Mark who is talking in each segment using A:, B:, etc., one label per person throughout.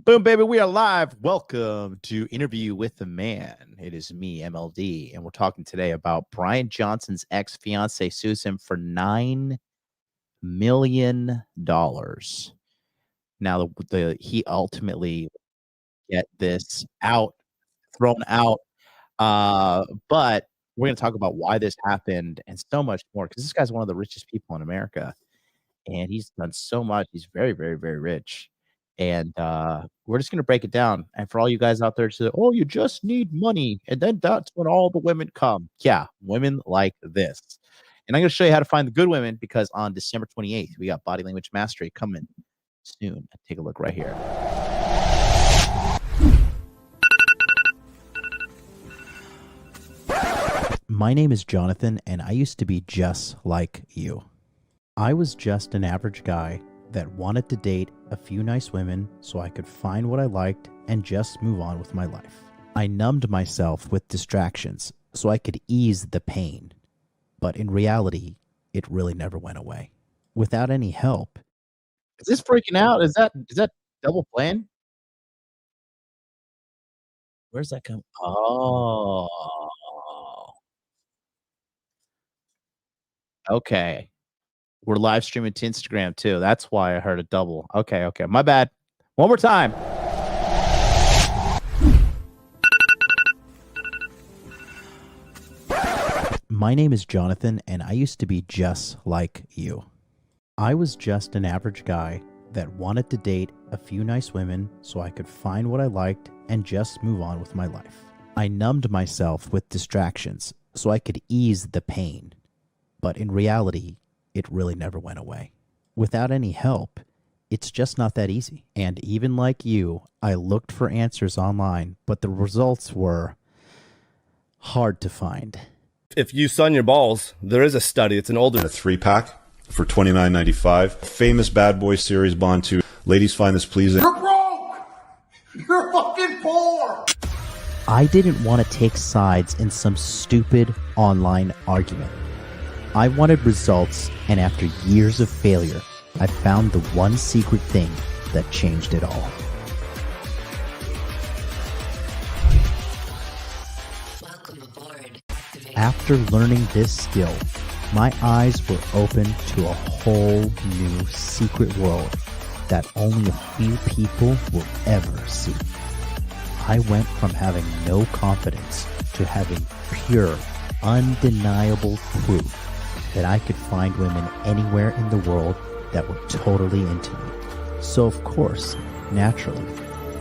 A: Boom, baby, we are live. Welcome to Interview with the Man. It is me, MLD, and we're talking today about Bryan Johnson's ex-fiancee sues him for $9 million. Now, he ultimately get this thrown out, but we're going to talk about why this happened and so much more, because this guy's one of the richest people in America, and he's done so much. He's very, very, very rich. And we're just going to break it down. And for all you guys out there to say, oh, you just need money, and then that's when all the women come. Yeah, women like this. And I'm going to show you how to find the good women, because on December 28th, we got Body Language Mastery coming soon. Take a look right here. My name is Jonathan, and I used to be just like you. I was just an average guy that wanted to date a few nice women so I could find what I liked and just move on with my life. I numbed myself with distractions so I could ease the pain, but in reality, it really never went away. Without any help. Is this freaking out? Is that double playing? Where's that come? Oh, okay. We're live streaming to Instagram too. That's why I heard a double. Okay. My bad. One more time. My name is Jonathan, and I used to be just like you. I was just an average guy that wanted to date a few nice women so I could find what I liked and just move on with my life. I numbed myself with distractions so I could ease the pain, but in reality, it really never went away. Without any help, it's just not that easy. And even like you, I looked for answers online, but the results were hard to find.
B: If you sun your balls, there is a study. It's an older...
C: A 3-pack for $29.95. Famous Bad Boy Series Bond 2. Ladies find this pleasing.
D: You're broke! You're fucking poor!
A: I didn't want to take sides in some stupid online argument. I wanted results, and after years of failure, I found the one secret thing that changed it all.
E: Welcome aboard.
A: After learning this skill, my eyes were open to a whole new secret world that only a few people will ever see. I went from having no confidence to having pure, undeniable proof that I could find women anywhere in the world that were totally into me. So of course, naturally,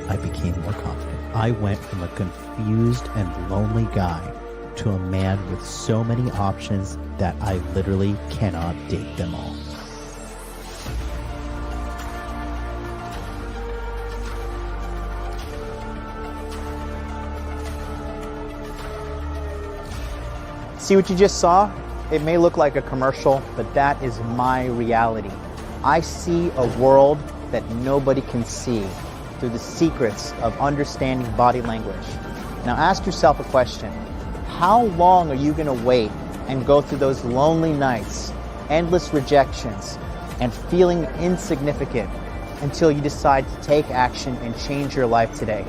A: I became more confident. I went from a confused and lonely guy to a man with so many options that I literally cannot date them all.
F: See what you just saw? It may look like a commercial, but that is my reality. I see a world that nobody can see through the secrets of understanding body language. Now ask yourself a question. How long are you going to wait and go through those lonely nights, endless rejections, and feeling insignificant until you decide to take action and change your life today?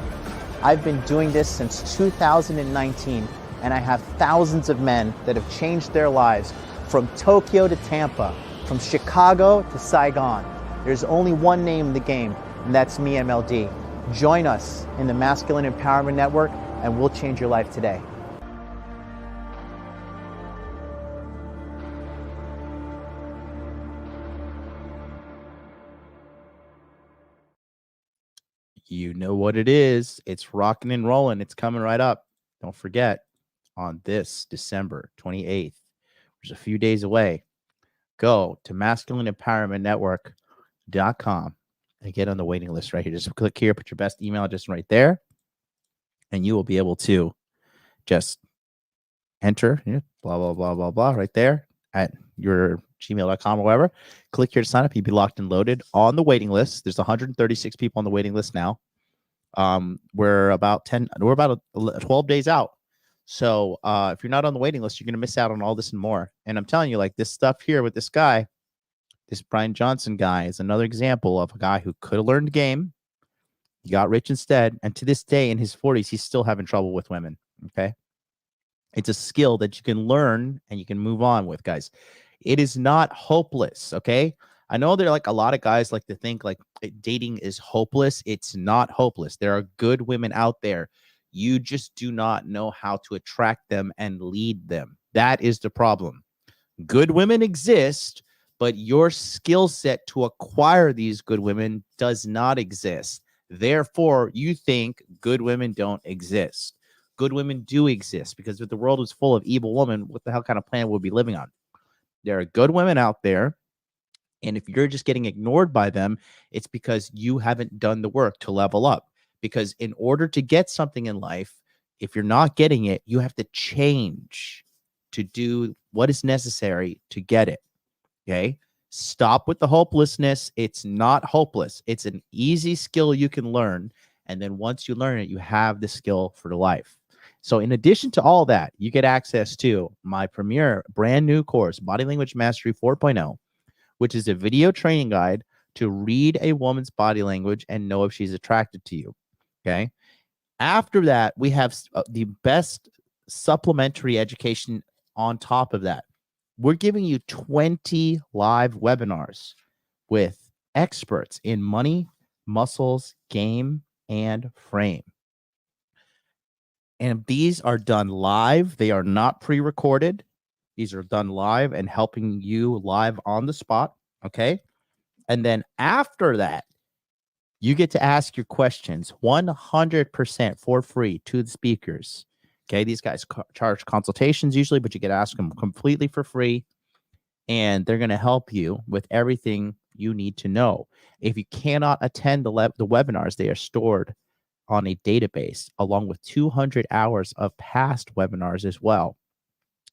F: I've been doing this since 2019. And I have thousands of men that have changed their lives from Tokyo to Tampa, from Chicago to Saigon. There's only one name in the game, and that's me, MLD. Join us in the Masculine Empowerment Network, and we'll change your life today.
A: You know what it is. It's rocking and rolling. It's coming right up. Don't forget. On this December 28th, which is a few days away, go to masculineempowermentnetwork.com and get on the waiting list right here. Just click here, put your best email address right there, and you will be able to just enter blah, blah, blah, blah, blah right there at your gmail.com or wherever. Click here to sign up. You'll be locked and loaded on the waiting list. There's 136 people on the waiting list now. We're about 12 days out. So if you're not on the waiting list, you're going to miss out on all this and more. And I'm telling you, like, this stuff here with this guy, this Bryan Johnson guy, is another example of a guy who could have learned the game, He got rich instead. And to this day, in his 40s, he's still having trouble with women. Okay. It's a skill that you can learn and you can move on with, guys. It is not hopeless. Okay. I know there are like a lot of guys like to think like dating is hopeless. It's not hopeless. There are good women out there. You just do not know how to attract them and lead them. That is the problem. Good women exist, but your skill set to acquire these good women does not exist. Therefore, you think good women don't exist. Good women do exist, because if the world was full of evil women, what the hell kind of planet would we be living on? There are good women out there. And if you're just getting ignored by them, it's because you haven't done the work to level up. Because in order to get something in life, if you're not getting it, you have to change to do what is necessary to get it. Okay. Stop with the hopelessness. It's not hopeless. It's an easy skill you can learn. And then once you learn it, you have the skill for the life. So in addition to all that, you get access to my premier brand new course, Body Language Mastery 4.0, which is a video training guide to read a woman's body language and know if she's attracted to you. Okay. After that, we have the best supplementary education on top of that. We're giving you 20 live webinars with experts in money, muscles, game, and frame. And these are done live. They are not pre-recorded. These are done live and helping you live on the spot. Okay. And then after that, you get to ask your questions 100% for free to the speakers. Okay. These guys charge consultations usually, but you get to ask them completely for free. And they're going to help you with everything you need to know. If you cannot attend the webinars, they are stored on a database along with 200 hours of past webinars as well.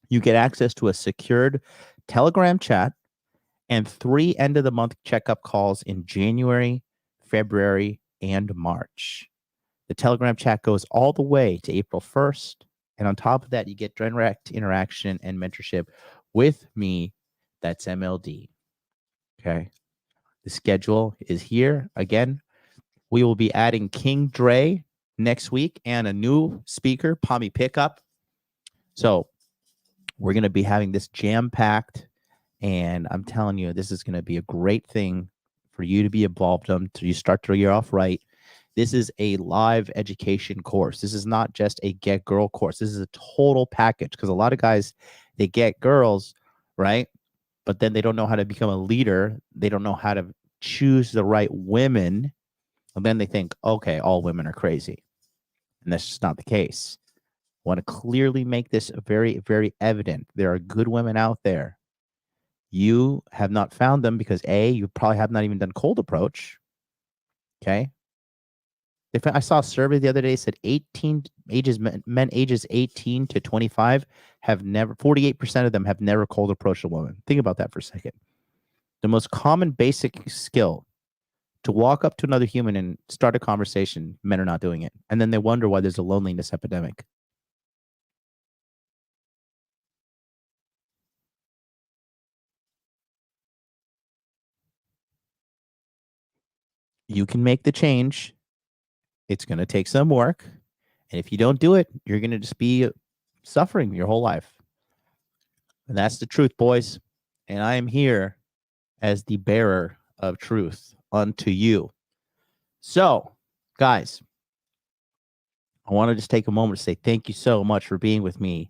A: You get access to a secured Telegram chat and 3 end-of-the-month checkup calls in January, February, and March. The Telegram chat goes all the way to April 1st. And on top of that, you get direct interaction and mentorship with me. That's MLD. Okay. The schedule is here. Again, we will be adding King Dre next week and a new speaker, Pommy Pickup. So we're going to be having this jam-packed, and I'm telling you, this is going to be a great thing for you to be involved in, to you start the year off right. This is a live education course. This is not just a get girl course. This is a total package, because a lot of guys, they get girls, right? But then they don't know how to become a leader. They don't know how to choose the right women. And then they think, okay, all women are crazy. And that's just not the case. I want to clearly make this very, very evident. There are good women out there. You have not found them because A, you probably have not even done cold approach. Okay. I saw a survey the other day said men ages 18 to 25 have never, 48% of them have never cold approached a woman. Think about that for a second. The most common basic skill to walk up to another human and start a conversation, men are not doing it. And then they wonder why there's a loneliness epidemic. You can make the change. It's going to take some work. And if you don't do it, you're going to just be suffering your whole life. And that's the truth, boys. And I am here as the bearer of truth unto you. So, guys, I want to just take a moment to say thank you so much for being with me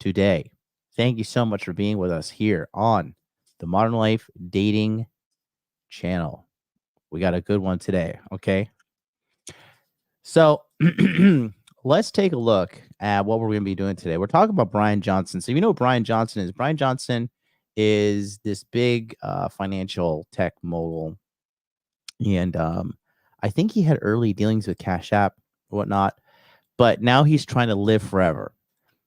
A: today. Thank you so much for being with us here on the Modern Life Dating channel. We got a good one today, okay? So let's take a look at what we're going to be doing today. We're talking about Bryan Johnson. So you know what Bryan Johnson is. Bryan Johnson is this big financial tech mogul. And I think he had early dealings with Cash App, whatnot. But now he's trying to live forever.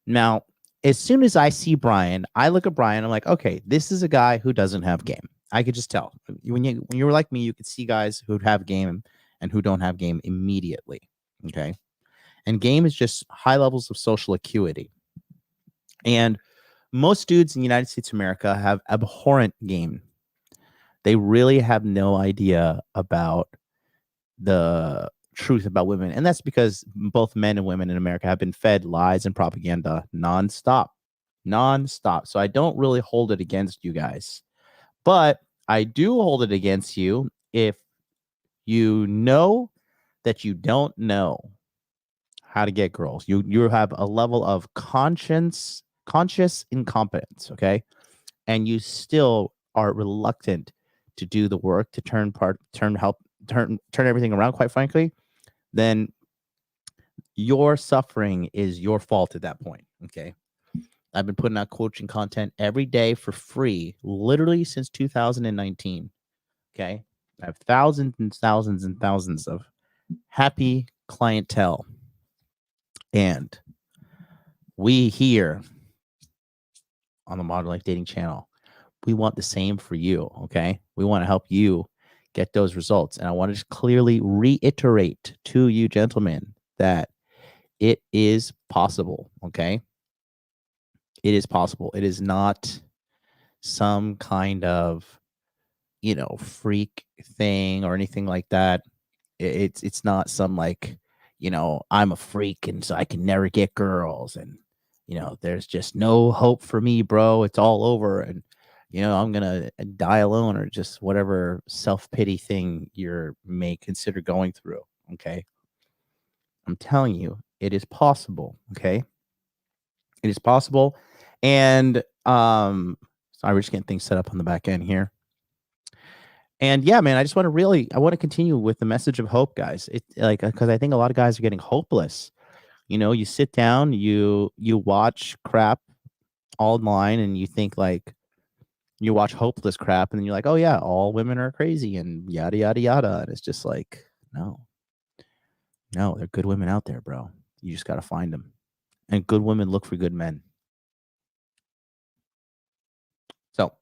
A: Now, as soon as I see Bryan, I look at Bryan, I'm like, okay, this is a guy who doesn't have game. I could just tell. When you were like me, you could see guys who have game and who don't have game immediately. Okay. And game is just high levels of social acuity. And most dudes in the United States of America have abhorrent game. They really have no idea about the truth about women. And that's because both men and women in America have been fed lies and propaganda nonstop. So I don't really hold it against you guys. But I do hold it against you if you know that you don't know how to get girls. You have a level of conscious incompetence, okay? And you still are reluctant to do the work to turn everything around, quite frankly, then your suffering is your fault at that point, okay? I've been putting out coaching content every day for free, literally since 2019, okay? I have thousands and thousands and thousands of happy clientele. And we here on the Modern Life Dating channel, we want the same for you, okay? We want to help you get those results. And I want to just clearly reiterate to you gentlemen that it is possible, okay? It is possible. It is not some kind of, freak thing or anything like that. It's not some like, I'm a freak and so I can never get girls and, there's just no hope for me, bro. It's all over. And, I'm going to die alone or just whatever self-pity thing you may consider going through. Okay. I'm telling you, it is possible. Okay. It is possible. And, sorry, we're just getting things set up on the back end here. And yeah, man, I just want to continue with the message of hope, guys. Because I think a lot of guys are getting hopeless. You sit down, you watch crap online and you think like you watch hopeless crap and then you're like, oh yeah, all women are crazy and yada, yada, yada. And it's just like, no, there are good women out there, bro. You just got to find them. And good women look for good men. So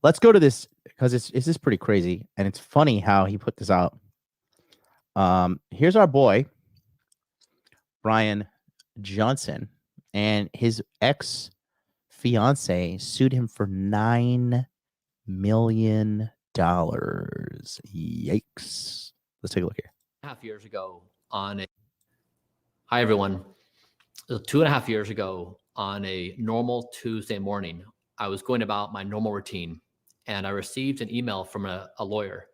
A: let's go to this because it's just pretty crazy. And it's funny how he put this out. Here's our boy, Bryan Johnson, and his ex-fiancee sued him for $9 million. Yikes. Let's take a look here.
G: 2.5 years ago Hi, everyone. 2.5 years ago on a normal Tuesday morning, I was going about my normal routine and I received an email from a lawyer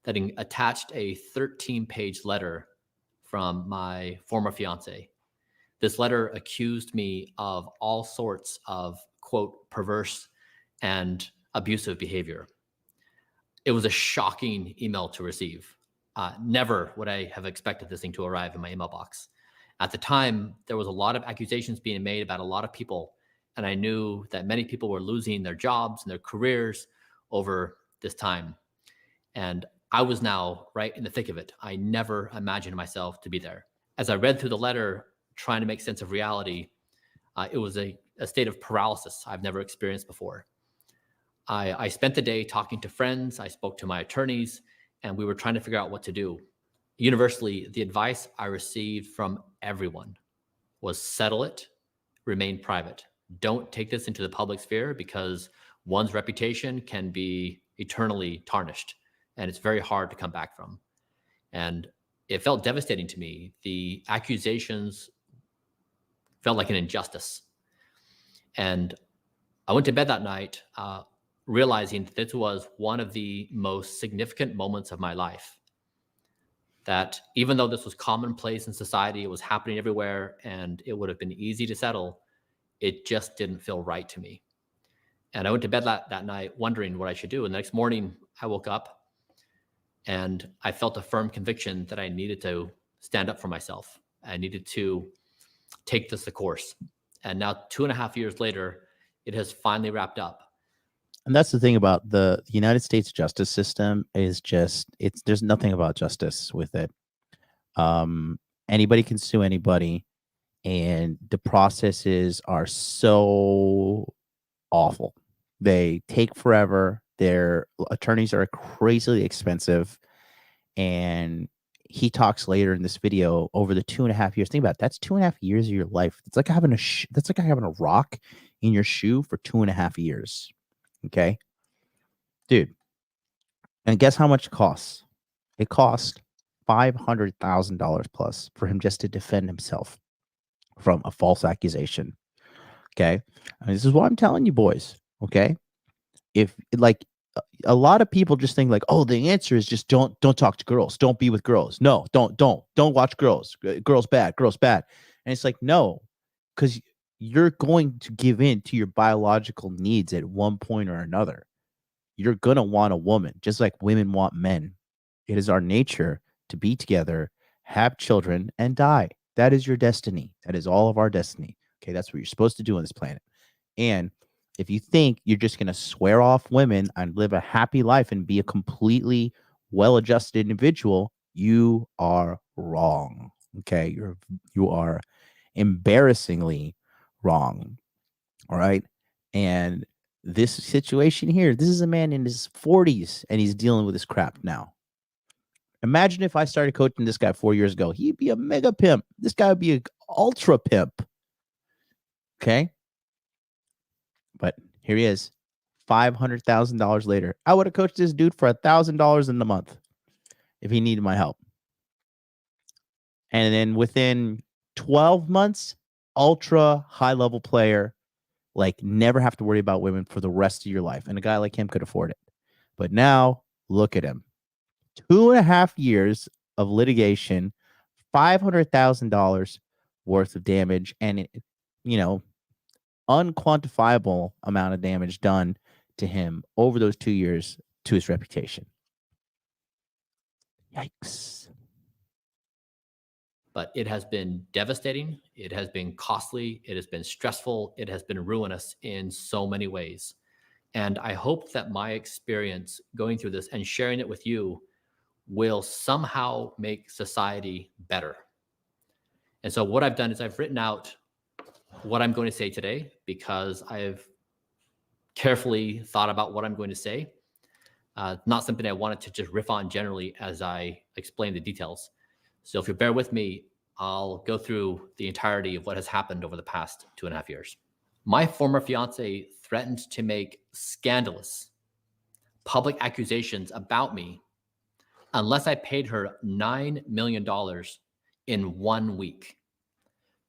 G: that attached a 13-page letter from my former fiance. This letter accused me of all sorts of, quote, perverse and abusive behavior. It was a shocking email to receive. Never would I have expected this thing to arrive in my email box. At the time, there was a lot of accusations being made about a lot of people, and I knew that many people were losing their jobs and their careers over this time. And I was now right in the thick of it. I never imagined myself to be there. As I read through the letter, trying to make sense of reality, it was a state of paralysis I've never experienced before. I spent the day talking to friends. I spoke to my attorneys, and we were trying to figure out what to do. Universally, the advice I received from everyone was settle it, remain private. Don't take this into the public sphere because one's reputation can be eternally tarnished, and it's very hard to come back from. And it felt devastating to me. The accusations felt like an injustice. And I went to bed that night realizing that this was one of the most significant moments of my life. That even though this was commonplace in society, it was happening everywhere, and it would have been easy to settle, it just didn't feel right to me. And I went to bed that night wondering what I should do. And the next morning, I woke up and I felt a firm conviction that I needed to stand up for myself. I needed to take this course. And now 2.5 years later, it has finally wrapped up.
A: And that's the thing about the United States justice system is there's nothing about justice with it. Anybody can sue anybody, and the processes are so awful. They take forever. Their attorneys are crazily expensive. And he talks later in this video over the 2.5 years. Think about it. That's 2.5 years of your life. It's like having a rock in your shoe for 2.5 years. Okay, dude. And guess how much it costs? It cost $500,000 plus for him just to defend himself from a false accusation. Okay. And this is what I'm telling you, boys. Okay. If like a lot of people just think like, oh, the answer is just don't talk to girls. Don't be with girls. No, don't watch girls. Girls bad. And it's like, no, because you're going to give in to your biological needs at one point or another. You're going to want a woman, just like women want men. It is our nature to be together, have children, and die. That is your destiny. That is all of our destiny. Okay, that's what you're supposed to do on this planet. And if you think you're just going to swear off women and live a happy life and be a completely well-adjusted individual, you are wrong. Okay, you are embarrassingly wrong. All right. And this situation here, this is a man in his 40s and he's dealing with this crap now. Imagine if I started coaching this guy 4 years ago. He'd be a mega pimp. This guy would be an ultra pimp. Okay. But here he is, $500,000 later. I would have coached this dude for $1,000 in the month if he needed my help. And then within 12 months, ultra high level player, like never have to worry about women for the rest of your life. And a guy like him could afford it. But now look at him. 2.5 years of litigation, $500,000 worth of damage, and unquantifiable amount of damage done to him over those 2 years to his reputation. Yikes.
G: But it has been devastating. It has been costly. It has been stressful. It has been ruinous in so many ways. And I hope that my experience going through this and sharing it with you will somehow make society better. And so what I've done is I've written out what I'm going to say today because I've carefully thought about what I'm going to say. Not something I wanted to just riff on generally as I explain the details. So if you bear with me, I'll go through the entirety of what has happened over the past 2.5 years. My former fiance threatened to make scandalous public accusations about me unless I paid her $9 million in 1 week.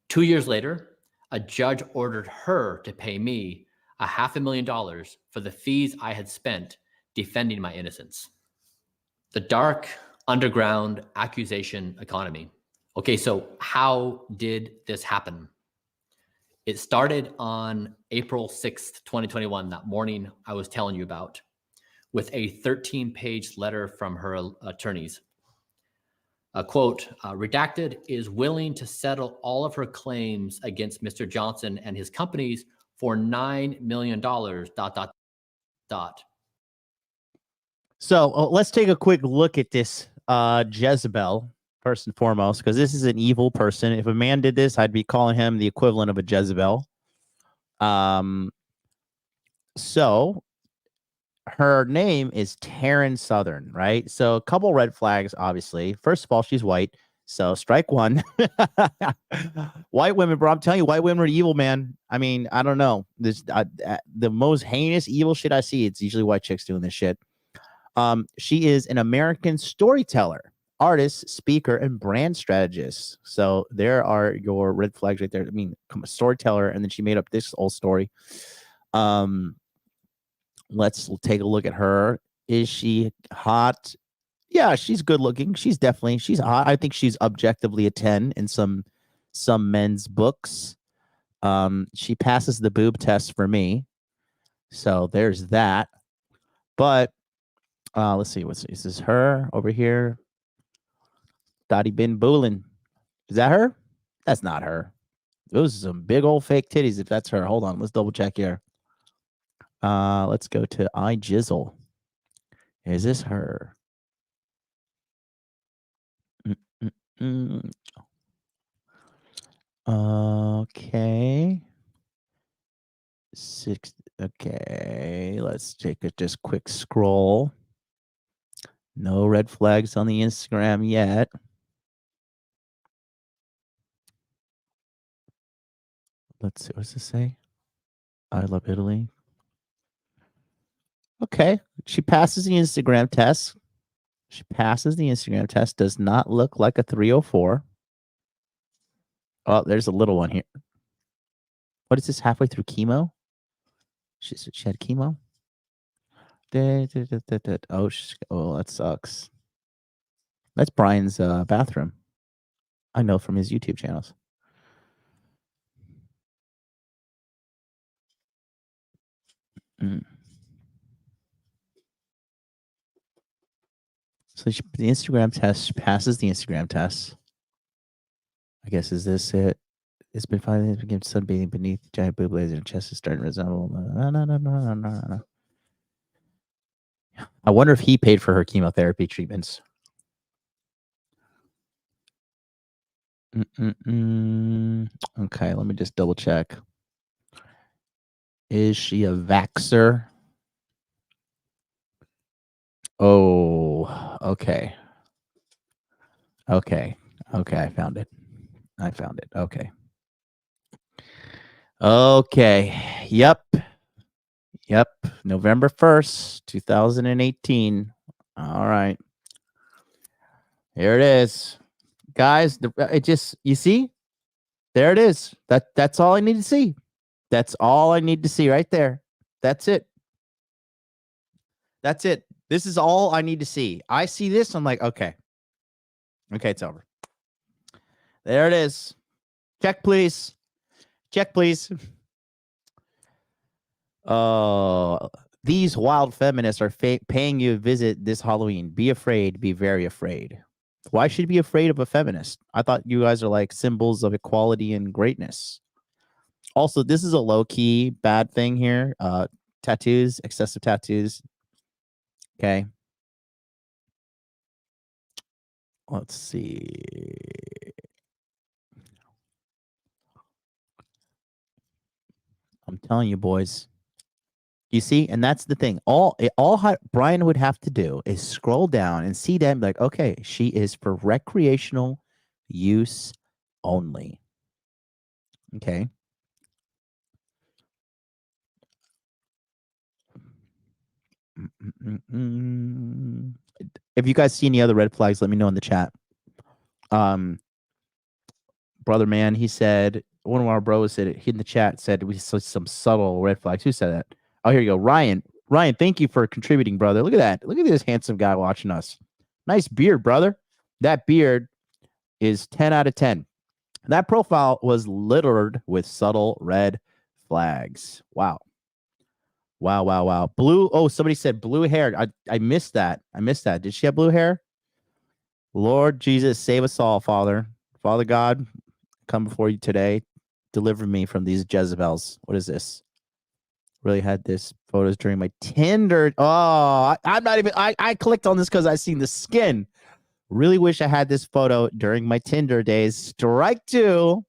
G: 2 years later, a judge ordered her to pay me $500,000 for the fees I had spent defending my innocence. The dark underground accusation economy. Okay, so how did this happen? It started on April 6th, 2021, that morning I was telling you about, with a 13-page letter from her attorneys. A quote, redacted, is willing to settle all of her claims against Mr. Johnson and his companies for $9 million, ...
A: So let's take a quick look at this Jezebel, first and foremost, because this is an evil person. If a man did this, I'd be calling him the equivalent of a Jezebel. So her name is Taryn Southern, right? So a couple red flags, obviously. First of all, she's white. So strike one. White women, bro. I'm telling you, white women are evil, man. I mean, I don't know. This the most heinous evil shit I see, it's usually white chicks doing this shit. She is an American storyteller, artist, speaker, and brand strategist. So there are your red flags right there. I mean, come a storyteller, and then she made up this old story. Let's take a look at her. Is she hot? Yeah, she's good looking. She's hot. I think she's objectively a 10 in some men's books. She passes the boob test for me. So there's that. But let's see. Is this her over here? Dottie Bin Boolin. Is that her? That's not her. Those are some big old fake titties if that's her. Hold on. Let's double check here. Let's go to iJizzle. Is this her? Okay. Okay. Let's take a just quick scroll. No red flags on the Instagram yet. Let's see. What's this say? I love Italy. Okay. She passes the Instagram test. She passes the Instagram test. Does not look like a 304. Oh, there's a little one here. What is this? Halfway through chemo? She had chemo. Oh, that sucks. That's Bryan's bathroom. I know from his YouTube channels. So the Instagram test, she passes the Instagram test. I guess, is this it? It's been 5 days, became sunbathing beneath giant boob laser and chest is starting to resemble. No. I wonder if he paid for her chemotherapy treatments. Okay, let me just double check. Is she a vaxxer? Oh, okay. Okay, I found it. Okay. Yep. November 1st, 2018. All right. Here it is. Guys, it just, you see? There it is. That's all I need to see. That's all I need to see right there. That's it. That's it. This is all I need to see. I see this. I'm like, okay. Okay, it's over. There it is. Check, please. Check, please. These wild feminists are paying you a visit this Halloween. Be afraid. Be very afraid. Why should you be afraid of a feminist? I thought you guys are like symbols of equality and greatness. Also, this is a low-key bad thing here. Tattoos, excessive tattoos. Okay. Let's see. I'm telling you, boys. You see, and that's the thing. All Bryan would have to do is scroll down and see them like, okay, she is for recreational use only. Okay. If you guys see any other red flags, let me know in the chat. Brother man, he said, one of our bros said it in the chat, said we saw some subtle red flags. Who said that? Oh, here you go. Ryan, thank you for contributing, brother. Look at that. Look at this handsome guy watching us. Nice beard, brother. That beard is 10 out of 10. That profile was littered with subtle red flags. Wow. Blue. Oh, somebody said blue hair. I missed that. Did she have blue hair? Lord Jesus, save us all, Father. Father God, come before you today. Deliver me from these Jezebels. What is this? Really had this photos during my Tinder. Oh, I'm not even. I clicked on this because I seen the skin. Really wish I had this photo during my Tinder days. Strike two.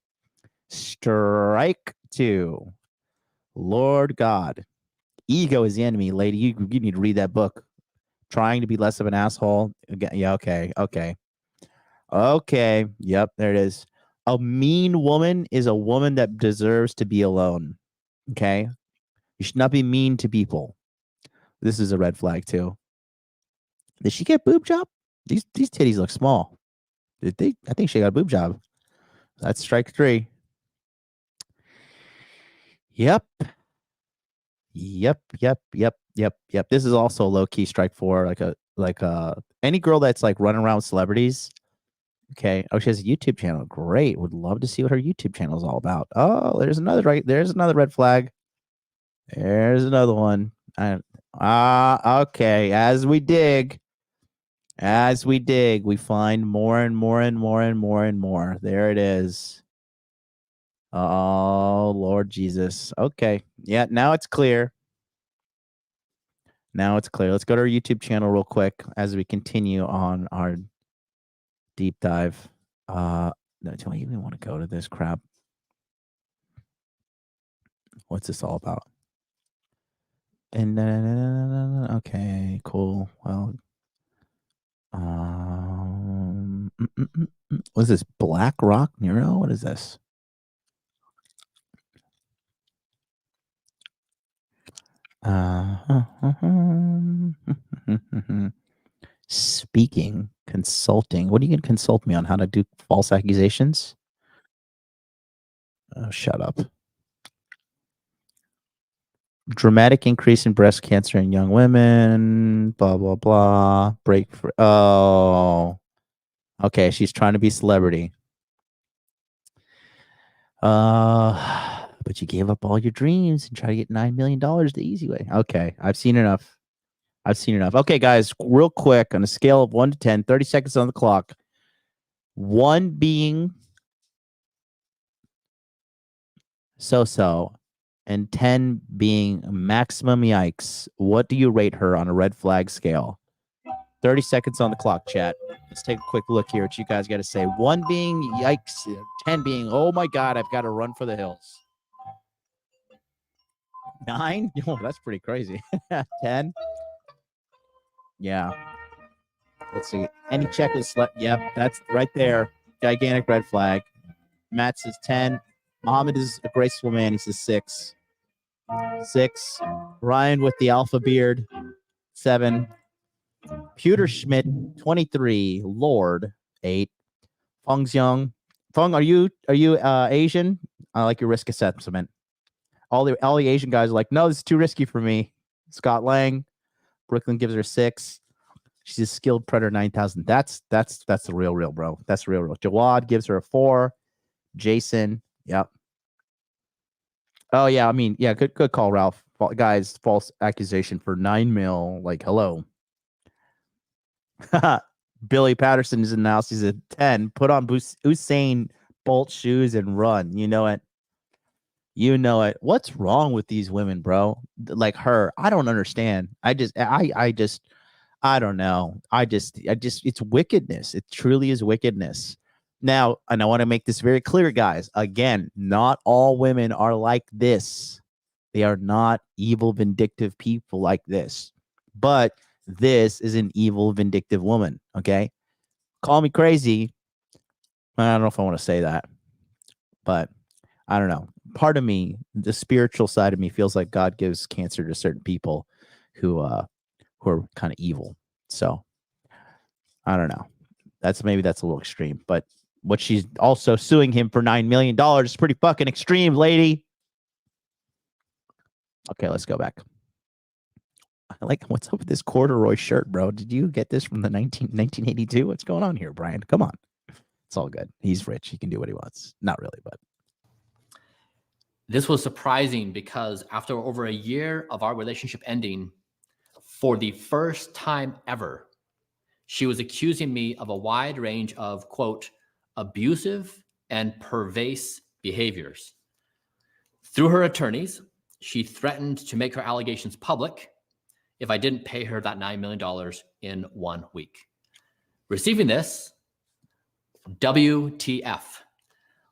A: Lord God. Ego is the enemy, lady. You need to read that book. Trying to be less of an asshole. Yeah, okay. Yep, there it is. A mean woman is a woman that deserves to be alone. Okay? You should not be mean to people. This is a red flag, too. Did she get boob job? These titties look small. Did they? I think she got a boob job. That's strike three. Yep. This is also low key strike four. Like any girl that's like running around with celebrities. Okay. Oh, she has a YouTube channel. Great. Would love to see what her YouTube channel is all about. Oh, there's another red flag. There's another one. Okay. As we dig, we find more and more. There it is. Oh, Lord Jesus. Okay. Yeah, now it's clear. Let's go to our YouTube channel real quick as we continue on our deep dive. No, do I even want to go to this crap? What's this all about? And okay, cool. Well, what is this? Black Rock Nero? What is this? speaking, consulting. What are you going to consult me on? How to do false accusations? Oh, shut up. Dramatic increase in breast cancer in young women. Blah, blah, blah. Break for. Oh. Okay, she's trying to be celebrity. But you gave up all your dreams and try to get $9 million the easy way. Okay, I've seen enough. Okay, guys, real quick on a scale of 1 to 10, 30 seconds on the clock. 1 being so-so and 10 being maximum yikes. What do you rate her on a red flag scale? 30 seconds on the clock, chat. Let's take a quick look here what you guys got to say. 1 being yikes, 10 being, oh my God, I've got to run for the hills. 9? Oh, that's pretty crazy. 10? Yeah. Let's see. Any checklist left? Yep, that's right there. Gigantic red flag. Matt says 10. Mohammed is a graceful man. He says 6. 6. Ryan with the alpha beard. 7. Pewter Schmidt, 23. Lord, 8. Feng's Young. Feng, are you Asian? I like your risk assessment. All the Asian guys are like, no, this is too risky for me. Scott Lang. Brooklyn gives her 6. She's a skilled predator 9,000. That's the real, bro. That's real. Jawad gives her a 4. Jason, yep. Oh yeah, I mean, yeah, good call, Ralph. Guys, false accusation for 9 mil. Like, hello. Billy Patterson is announced. He's a 10. Put on Usain Bolt shoes and run. You know it. What's wrong with these women, bro? Like her, I don't understand. I don't know. It's wickedness. It truly is wickedness. Now, and I want to make this very clear, guys. Again, not all women are like this. They are not evil, vindictive people like this. But this is an evil, vindictive woman. Okay. Call me crazy. I don't know if I want to say that, but I don't know. Part of me, the spiritual side of me, feels like God gives cancer to certain people who are kind of evil. So I don't know. Maybe that's a little extreme, but what she's also suing him for $9 million is pretty fucking extreme, lady. Okay, let's go back. I like, what's up with this corduroy shirt, bro? Did you get this from the 1982? What's going on here, Brian? Come on. It's all good. He's rich. He can do what he wants. Not really, but.
G: This was surprising because after over a year of our relationship ending, for the first time ever, she was accusing me of a wide range of, quote, abusive and pervasive behaviors. Through her attorneys, she threatened to make her allegations public if I didn't pay her that $9 million in 1 week. Receiving this, WTF.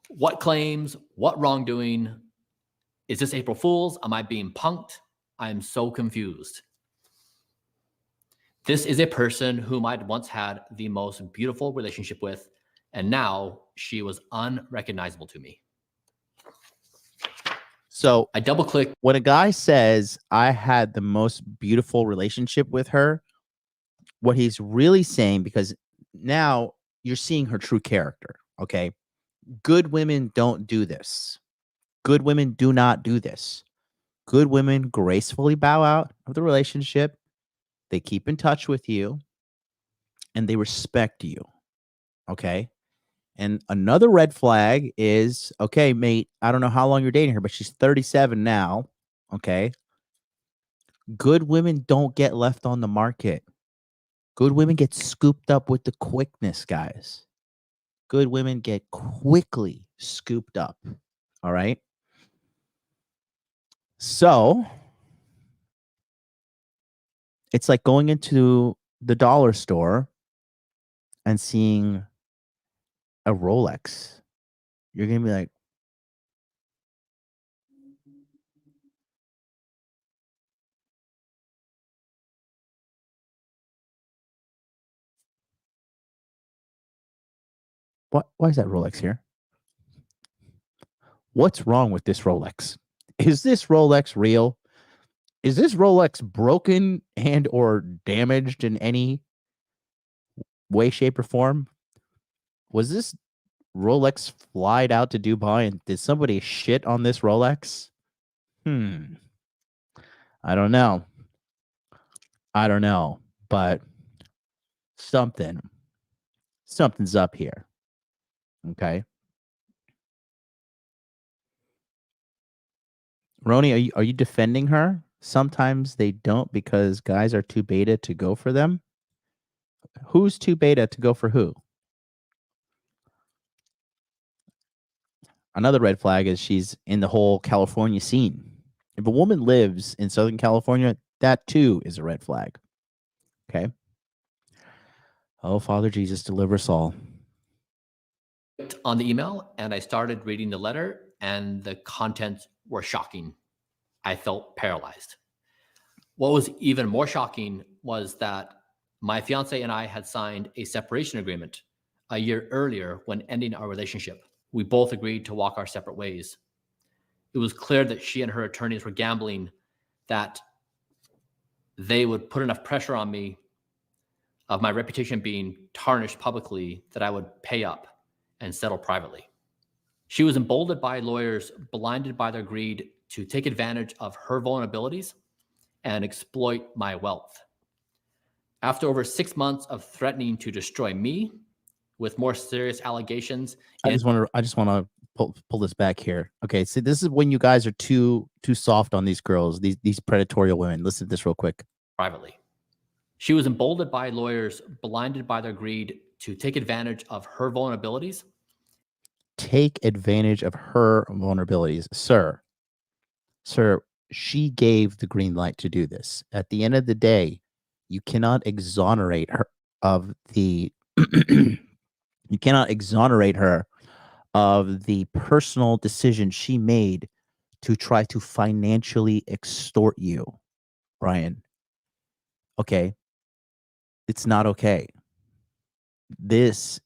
G: What claims? What wrongdoing? Is this April Fool's? Am I being punked? I am so confused. This is a person whom I'd once had the most beautiful relationship with, and now she was unrecognizable to me.
A: So
G: I double clicked.
A: When a guy says, I had the most beautiful relationship with her, what he's really saying, because now you're seeing her true character, okay? Good women don't do this. Good women do not do this. Good women gracefully bow out of the relationship. They keep in touch with you and they respect you. Okay. And another red flag is, okay, mate, I don't know how long you're dating her, but she's 37 now. Okay. Good women don't get left on the market. Good women get scooped up with the quickness, guys. Good women get quickly scooped up. All right. So it's like going into the dollar store and seeing a Rolex. You're going to be like, what? Why is that Rolex here? What's wrong with this Rolex? Is this Rolex real? Is this Rolex broken and or damaged in any way, shape, or form? Was this Rolex flied out to Dubai and did somebody shit on this Rolex? I don't know. But something's up here. Okay. Roni, are you defending her? Sometimes they don't because guys are too beta to go for them. Who's too beta to go for who? Another red flag is she's in the whole California scene. If a woman lives in Southern California, that too is a red flag. Okay. Oh, Father Jesus, deliver us all.
G: On the email, and I started reading the letter, and the contents were shocking. I felt paralyzed. What was even more shocking was that my fiance and I had signed a separation agreement a year earlier when ending our relationship. We both agreed to walk our separate ways. It was clear that she and her attorneys were gambling that they would put enough pressure on me of my reputation being tarnished publicly that I would pay up and settle privately. She was emboldened by lawyers blinded by their greed to take advantage of her vulnerabilities and exploit my wealth. After over 6 months of threatening to destroy me with more serious allegations.
A: I just want to pull this back here. Okay, so this is when you guys are too soft on these girls, these predatory women. Listen to this real quick.
G: Privately. She was emboldened by lawyers blinded by their greed to take advantage of her vulnerabilities.
A: Take advantage of her vulnerabilities. Sir, she gave the green light to do this. At the end of the day, you cannot exonerate her of the you cannot exonerate her of the personal decision she made to try to financially extort you, Bryan. Okay? It's not okay. This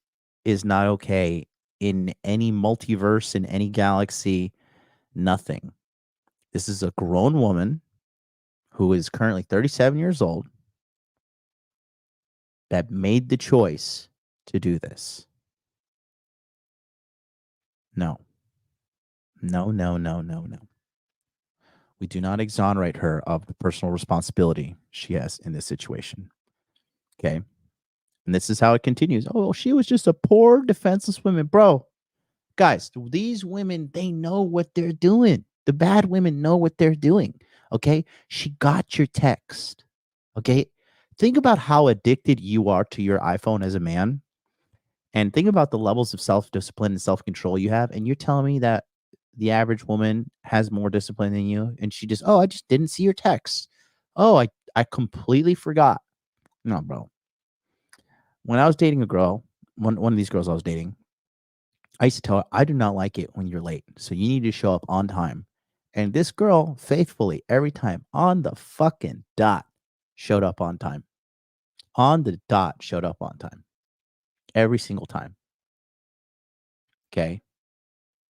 A: is not okay in any multiverse, in any galaxy, nothing. This is a grown woman who is currently 37 years old that made the choice to do this. No. We do not exonerate her of the personal responsibility she has in this situation. Okay? And this is how it continues. Oh, she was just a poor, defenseless woman. Bro, guys, these women, they know what they're doing. The bad women know what they're doing. Okay? She got your text. Okay? Think about how addicted you are to your iPhone as a man. And think about the levels of self-discipline and self-control you have. And you're telling me that the average woman has more discipline than you. And she just, oh, I just didn't see your text. Oh, I completely forgot. No, bro. When I was dating a girl, one of these girls I was dating, I used to tell her, I do not like it when you're late. So you need to show up on time. And this girl faithfully, every time, on the fucking dot, showed up on time. On the dot, showed up on time. Every single time. Okay.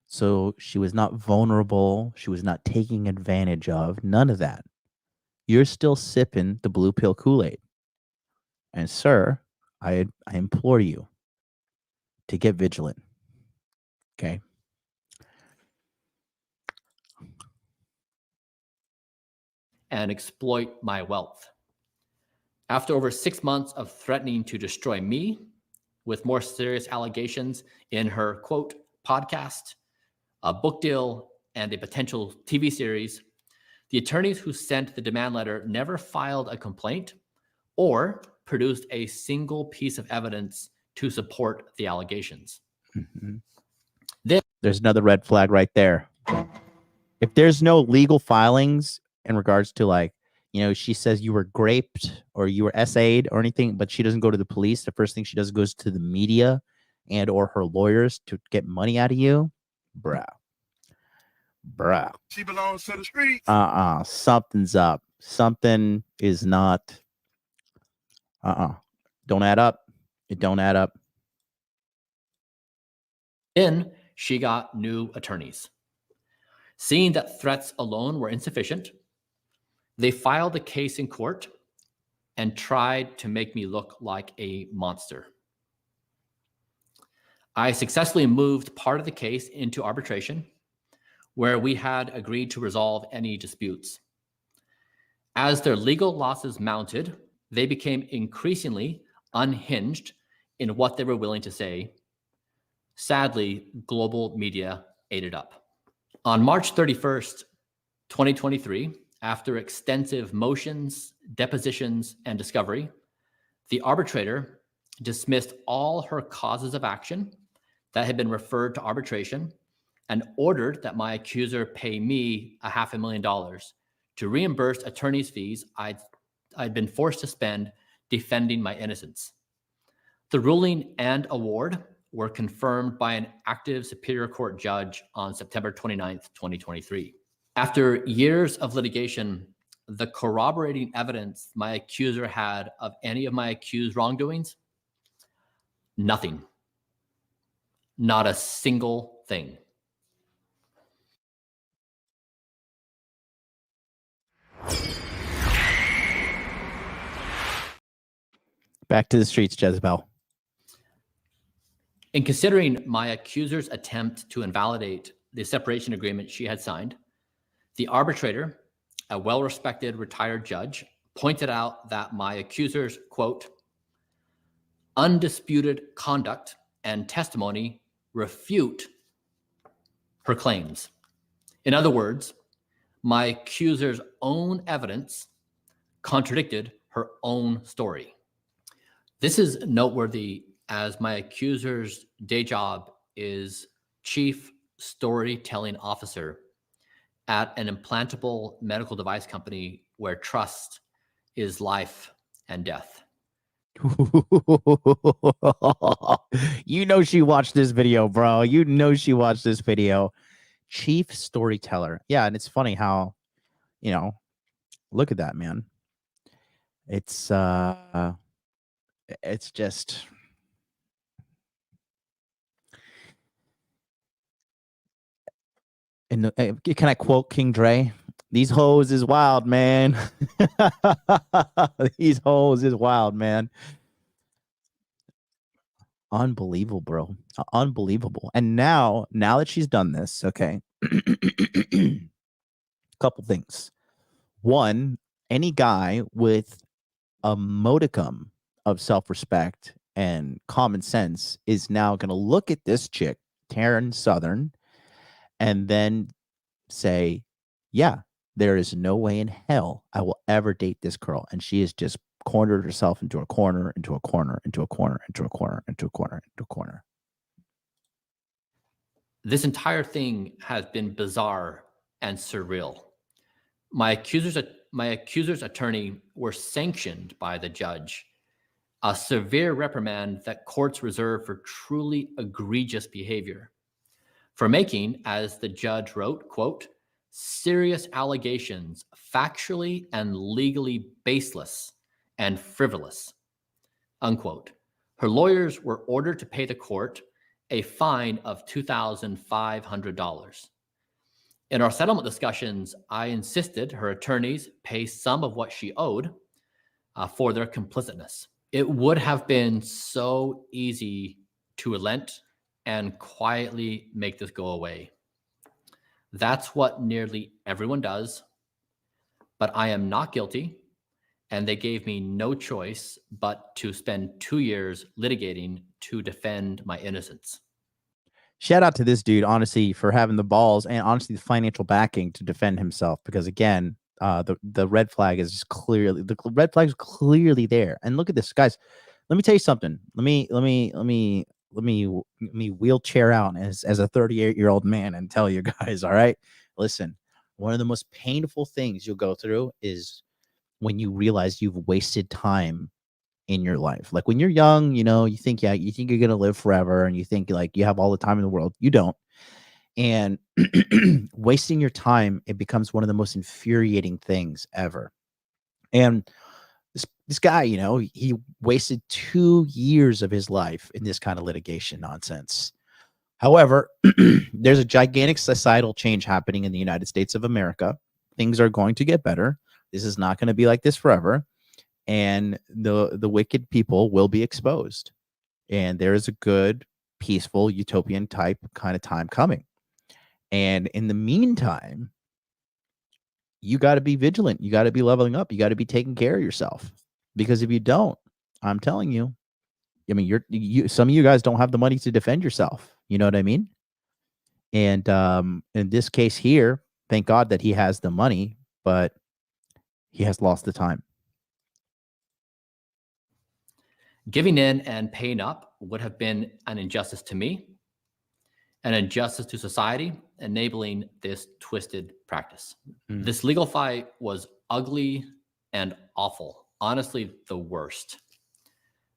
A: So she was not vulnerable. She was not taking advantage of. None of that. You're still sipping the blue pill Kool-Aid. And sir, I implore you to get vigilant. Okay.
G: And exploit my wealth. After over 6 months of threatening to destroy me with more serious allegations in her, quote, podcast, a book deal, and a potential TV series, the attorneys who sent the demand letter never filed a complaint or produced a single piece of evidence to support the allegations.
A: Mm-hmm. There's another red flag right there. If there's no legal filings in regards to, like, you know, she says you were graped or you were SA'd or anything, but she doesn't go to the police. The first thing she does goes to the media and or her lawyers to get money out of you. Bruh.
D: She belongs to the streets.
A: Something's up. Something is not. Don't add up. It don't add up.
G: Then she got new attorneys. Seeing that threats alone were insufficient, they filed a case in court and tried to make me look like a monster. I successfully moved part of the case into arbitration, where we had agreed to resolve any disputes. As their legal losses mounted, they became increasingly unhinged in what they were willing to say. Sadly, global media ate it up. On March 31st, 2023, after extensive motions, depositions, and discovery, the arbitrator dismissed all her causes of action that had been referred to arbitration and ordered that my accuser pay me $500,000 to reimburse attorney's fees I'd been forced to spend defending my innocence. The ruling and award were confirmed by an active Superior Court judge on September 29th, 2023. After years of litigation, the corroborating evidence my accuser had of any of my accused wrongdoings, nothing. Not a single thing.
A: Back to the streets, Jezebel.
G: In considering my accuser's attempt to invalidate the separation agreement she had signed, the arbitrator, a well-respected retired judge, pointed out that my accuser's, quote, undisputed conduct and testimony refute her claims. In other words, my accuser's own evidence contradicted her own story. This is noteworthy as my accuser's day job is chief storytelling officer at an implantable medical device company where trust is life and death.
A: You know she watched this video, bro. You know she watched this video. Chief storyteller. Yeah, and it's funny how, you know, look at that, man. It's just and can I quote King Dre? These hoes is wild, man. These hoes is wild, man. Unbelievable, bro. Unbelievable. And now that she's done this, okay. Couple things. One, any guy with a modicum of self-respect and common sense is now going to look at this chick, Taryn Southern, and then say, yeah, there is no way in hell I will ever date this girl. And she has just cornered herself into a corner, into a corner, into a corner, into a corner, into a corner, into a corner.
G: This entire thing has been bizarre and surreal. My accuser's attorney were sanctioned by the judge, a severe reprimand that courts reserve for truly egregious behavior, for making, as the judge wrote, quote, serious allegations factually and legally baseless and frivolous, unquote. Her lawyers were ordered to pay the court a fine of $2,500. In our settlement discussions, I insisted her attorneys pay some of what she owed for their complicitness. It would have been so easy to relent and quietly make this go away. That's what nearly everyone does, but I am not guilty, and they gave me no choice but to spend 2 years litigating to defend my innocence.
A: Shout out to this dude, honestly, for having the balls and honestly the financial backing to defend himself. Because again, the red flag is clearly there. And look at this, guys. Let me tell you something. Let me wheelchair out as a 38-year-old man and tell you guys. All right, listen. One of the most painful things you'll go through is when you realize you've wasted time in your life. Like when you're young, you know, you think you're gonna live forever, and you think like you have all the time in the world. You don't. And wasting your time, it becomes one of the most infuriating things ever. And this guy, you know, he wasted 2 years of his life in this kind of litigation nonsense. However, there's a gigantic societal change happening in the United States of America. Things are going to get better. This is not going to be like this forever. And the wicked people will be exposed. And there is a good peaceful, utopian type kind of time coming. And in the meantime, you got to be vigilant. You got to be leveling up. You got to be taking care of yourself. Because if you don't, I'm telling you, I mean, some of you guys don't have the money to defend yourself. You know what I mean? And in this case here, thank God that he has the money, but he has lost the time.
G: Giving in and paying up would have been an injustice to me, an injustice to society, enabling this twisted practice. This legal fight was ugly and awful, honestly, the worst.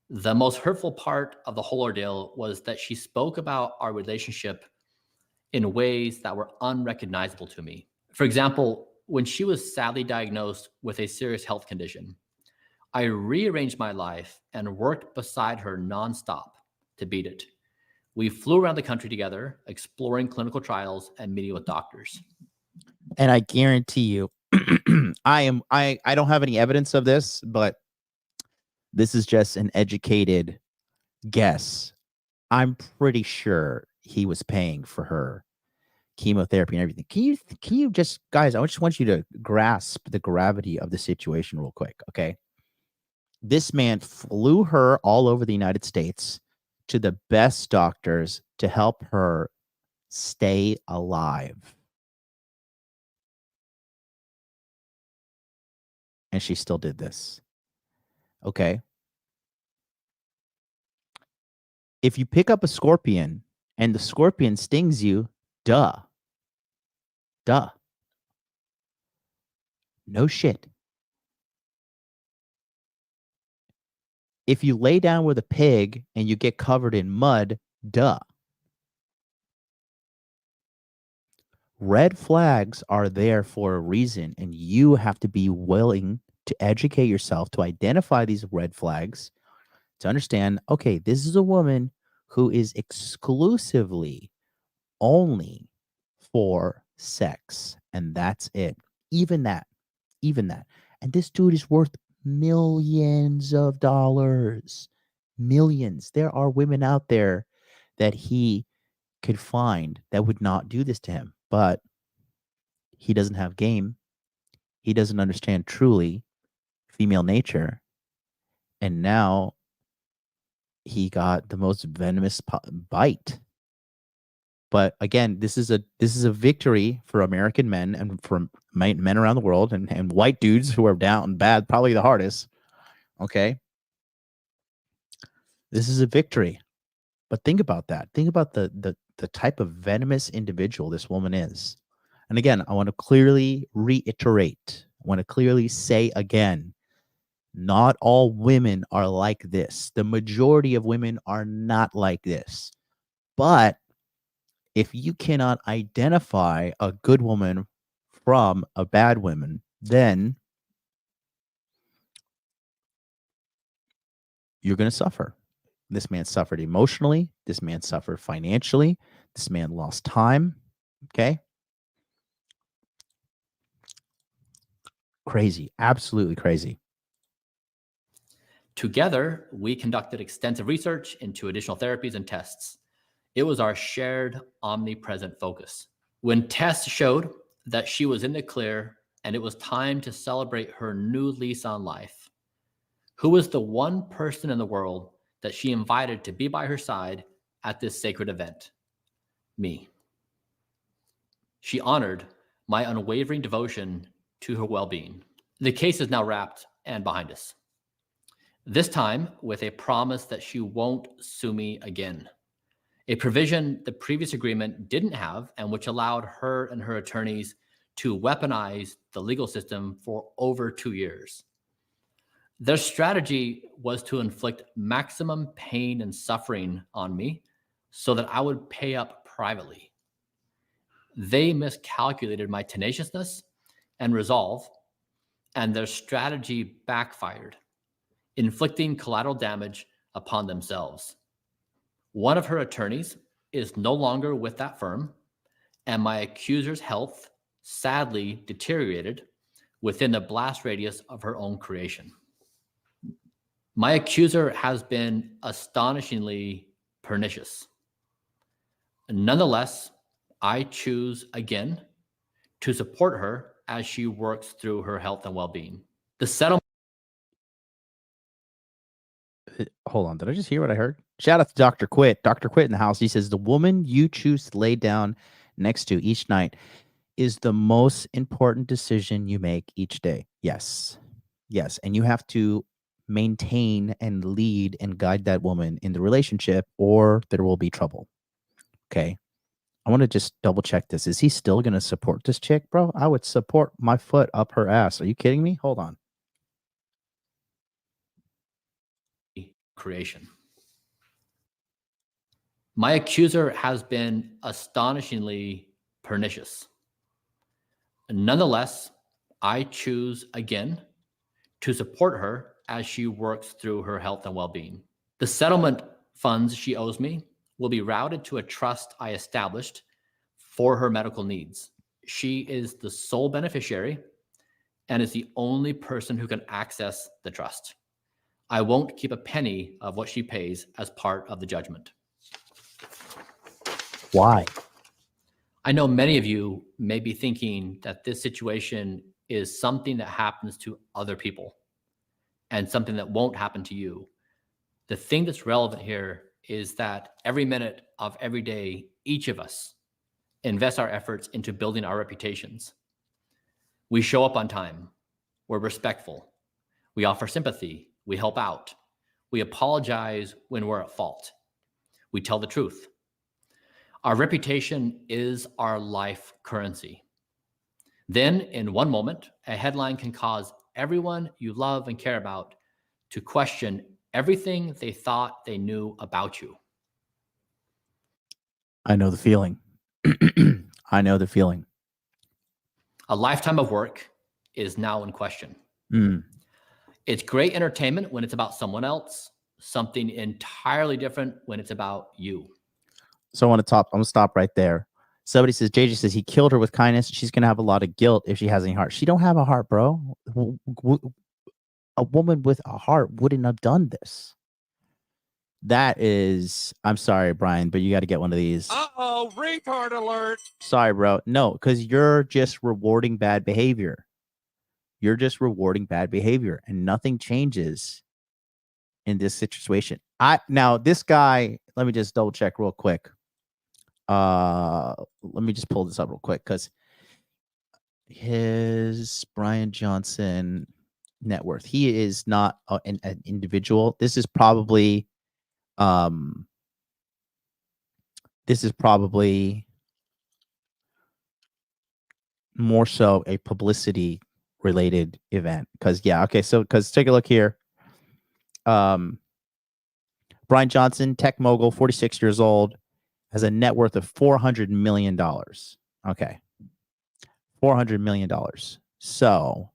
G: The most hurtful part of the whole ordeal was that she spoke about our relationship in ways that were unrecognizable to me. For example, when she was sadly diagnosed with a serious health condition, I rearranged my life and worked beside her nonstop to beat it. We flew around the country together, exploring clinical trials and meeting with doctors.
A: And I guarantee you, I don't have any evidence of this, but this is just an educated guess. I'm pretty sure he was paying for her chemotherapy and everything. Can you just, guys, I just want you to grasp the gravity of the situation real quick, okay? This man flew her all over the United States to the best doctors to help her stay alive. And she still did this. Okay. If you pick up a scorpion and the scorpion stings you, duh. No shit. If you lay down with a pig and you get covered in mud, duh. Red flags are there for a reason, and you have to be willing to educate yourself to identify these red flags, to understand, okay, this is a woman who is exclusively only for sex, and that's it. Even that. And this dude is worth millions of dollars. Millions. There are women out there that he could find that would not do this to him, but he doesn't have game. He doesn't understand truly female nature. And now he got the most venomous bite. But again, this is a victory for American men and for men around the world and white dudes who are down bad, probably the hardest. Okay. This is a victory. But think about that. Think about the type of venomous individual this woman is. And again, I want to clearly reiterate. I want to clearly say again, not all women are like this. The majority of women are not like this. But if you cannot identify a good woman from a bad woman, then you're going to suffer. This man suffered emotionally. This man suffered financially. This man lost time. Okay. Crazy. Absolutely crazy.
G: Together, we conducted extensive research into additional therapies and tests. It was our shared omnipresent focus. When tests showed that she was in the clear and it was time to celebrate her new lease on life, who was the one person in the world that she invited to be by her side at this sacred event? Me. She honored my unwavering devotion to her well-being. The case is now wrapped and behind us. This time with a promise that she won't sue me again. A provision the previous agreement didn't have, and which allowed her and her attorneys to weaponize the legal system for over 2 years. Their strategy was to inflict maximum pain and suffering on me so that I would pay up privately. They miscalculated my tenaciousness and resolve, and their strategy backfired, inflicting collateral damage upon themselves. One of her attorneys is no longer with that firm, and my accuser's health sadly deteriorated within the blast radius of her own creation. My accuser has been astonishingly pernicious. Nonetheless, I choose again to support her as she works through her health and well-being. The settlement.
A: Hold on. Did I just hear what I heard? Shout out to Dr. Quit. Dr. Quit in the house. He says, the woman you choose to lay down next to each night is the most important decision you make each day. Yes. Yes. And you have to maintain and lead and guide that woman in the relationship, or there will be trouble. Okay. I want to just double check this. Is he still going to support this chick, bro? I would support my foot up her ass. Are you kidding me? Hold on.
G: Creation. My accuser has been astonishingly pernicious. Nonetheless, I choose again to support her as she works through her health and well-being. The settlement funds she owes me will be routed to a trust I established for her medical needs. She is the sole beneficiary and is the only person who can access the trust. I won't keep a penny of what she pays as part of the judgment.
A: Why?
G: I know many of you may be thinking that this situation is something that happens to other people and something that won't happen to you. The thing that's relevant here is that every minute of every day, each of us invest our efforts into building our reputations. We show up on time. We're respectful. We offer sympathy. We help out. We apologize when we're at fault. We tell the truth. Our reputation is our life currency. Then, in one moment, a headline can cause everyone you love and care about to question everything they thought they knew about you.
A: I know the feeling. I know the feeling.
G: A lifetime of work is now in question.
A: Mm.
G: It's great entertainment when it's about someone else, something entirely different when it's about you.
A: So I'm gonna stop right there. Somebody says, JJ says he killed her with kindness. She's gonna have a lot of guilt if she has any heart. She don't have a heart, bro. A woman with a heart wouldn't have done this. That is, I'm sorry, Bryan, but you got to get one of these.
H: Uh-oh, retard alert.
A: Sorry, bro. No, because you're just rewarding bad behavior. You're just rewarding bad behavior, and nothing changes in this situation. Now this guy, let me just double check real quick. Let me just pull this up real quick because his Bryan Johnson net worth. He is not an individual. This is probably more so a publicity related event. Because because take a look here. Bryan Johnson, tech mogul, 46 years old, has a net worth of $400 million. Okay. $400 million. So,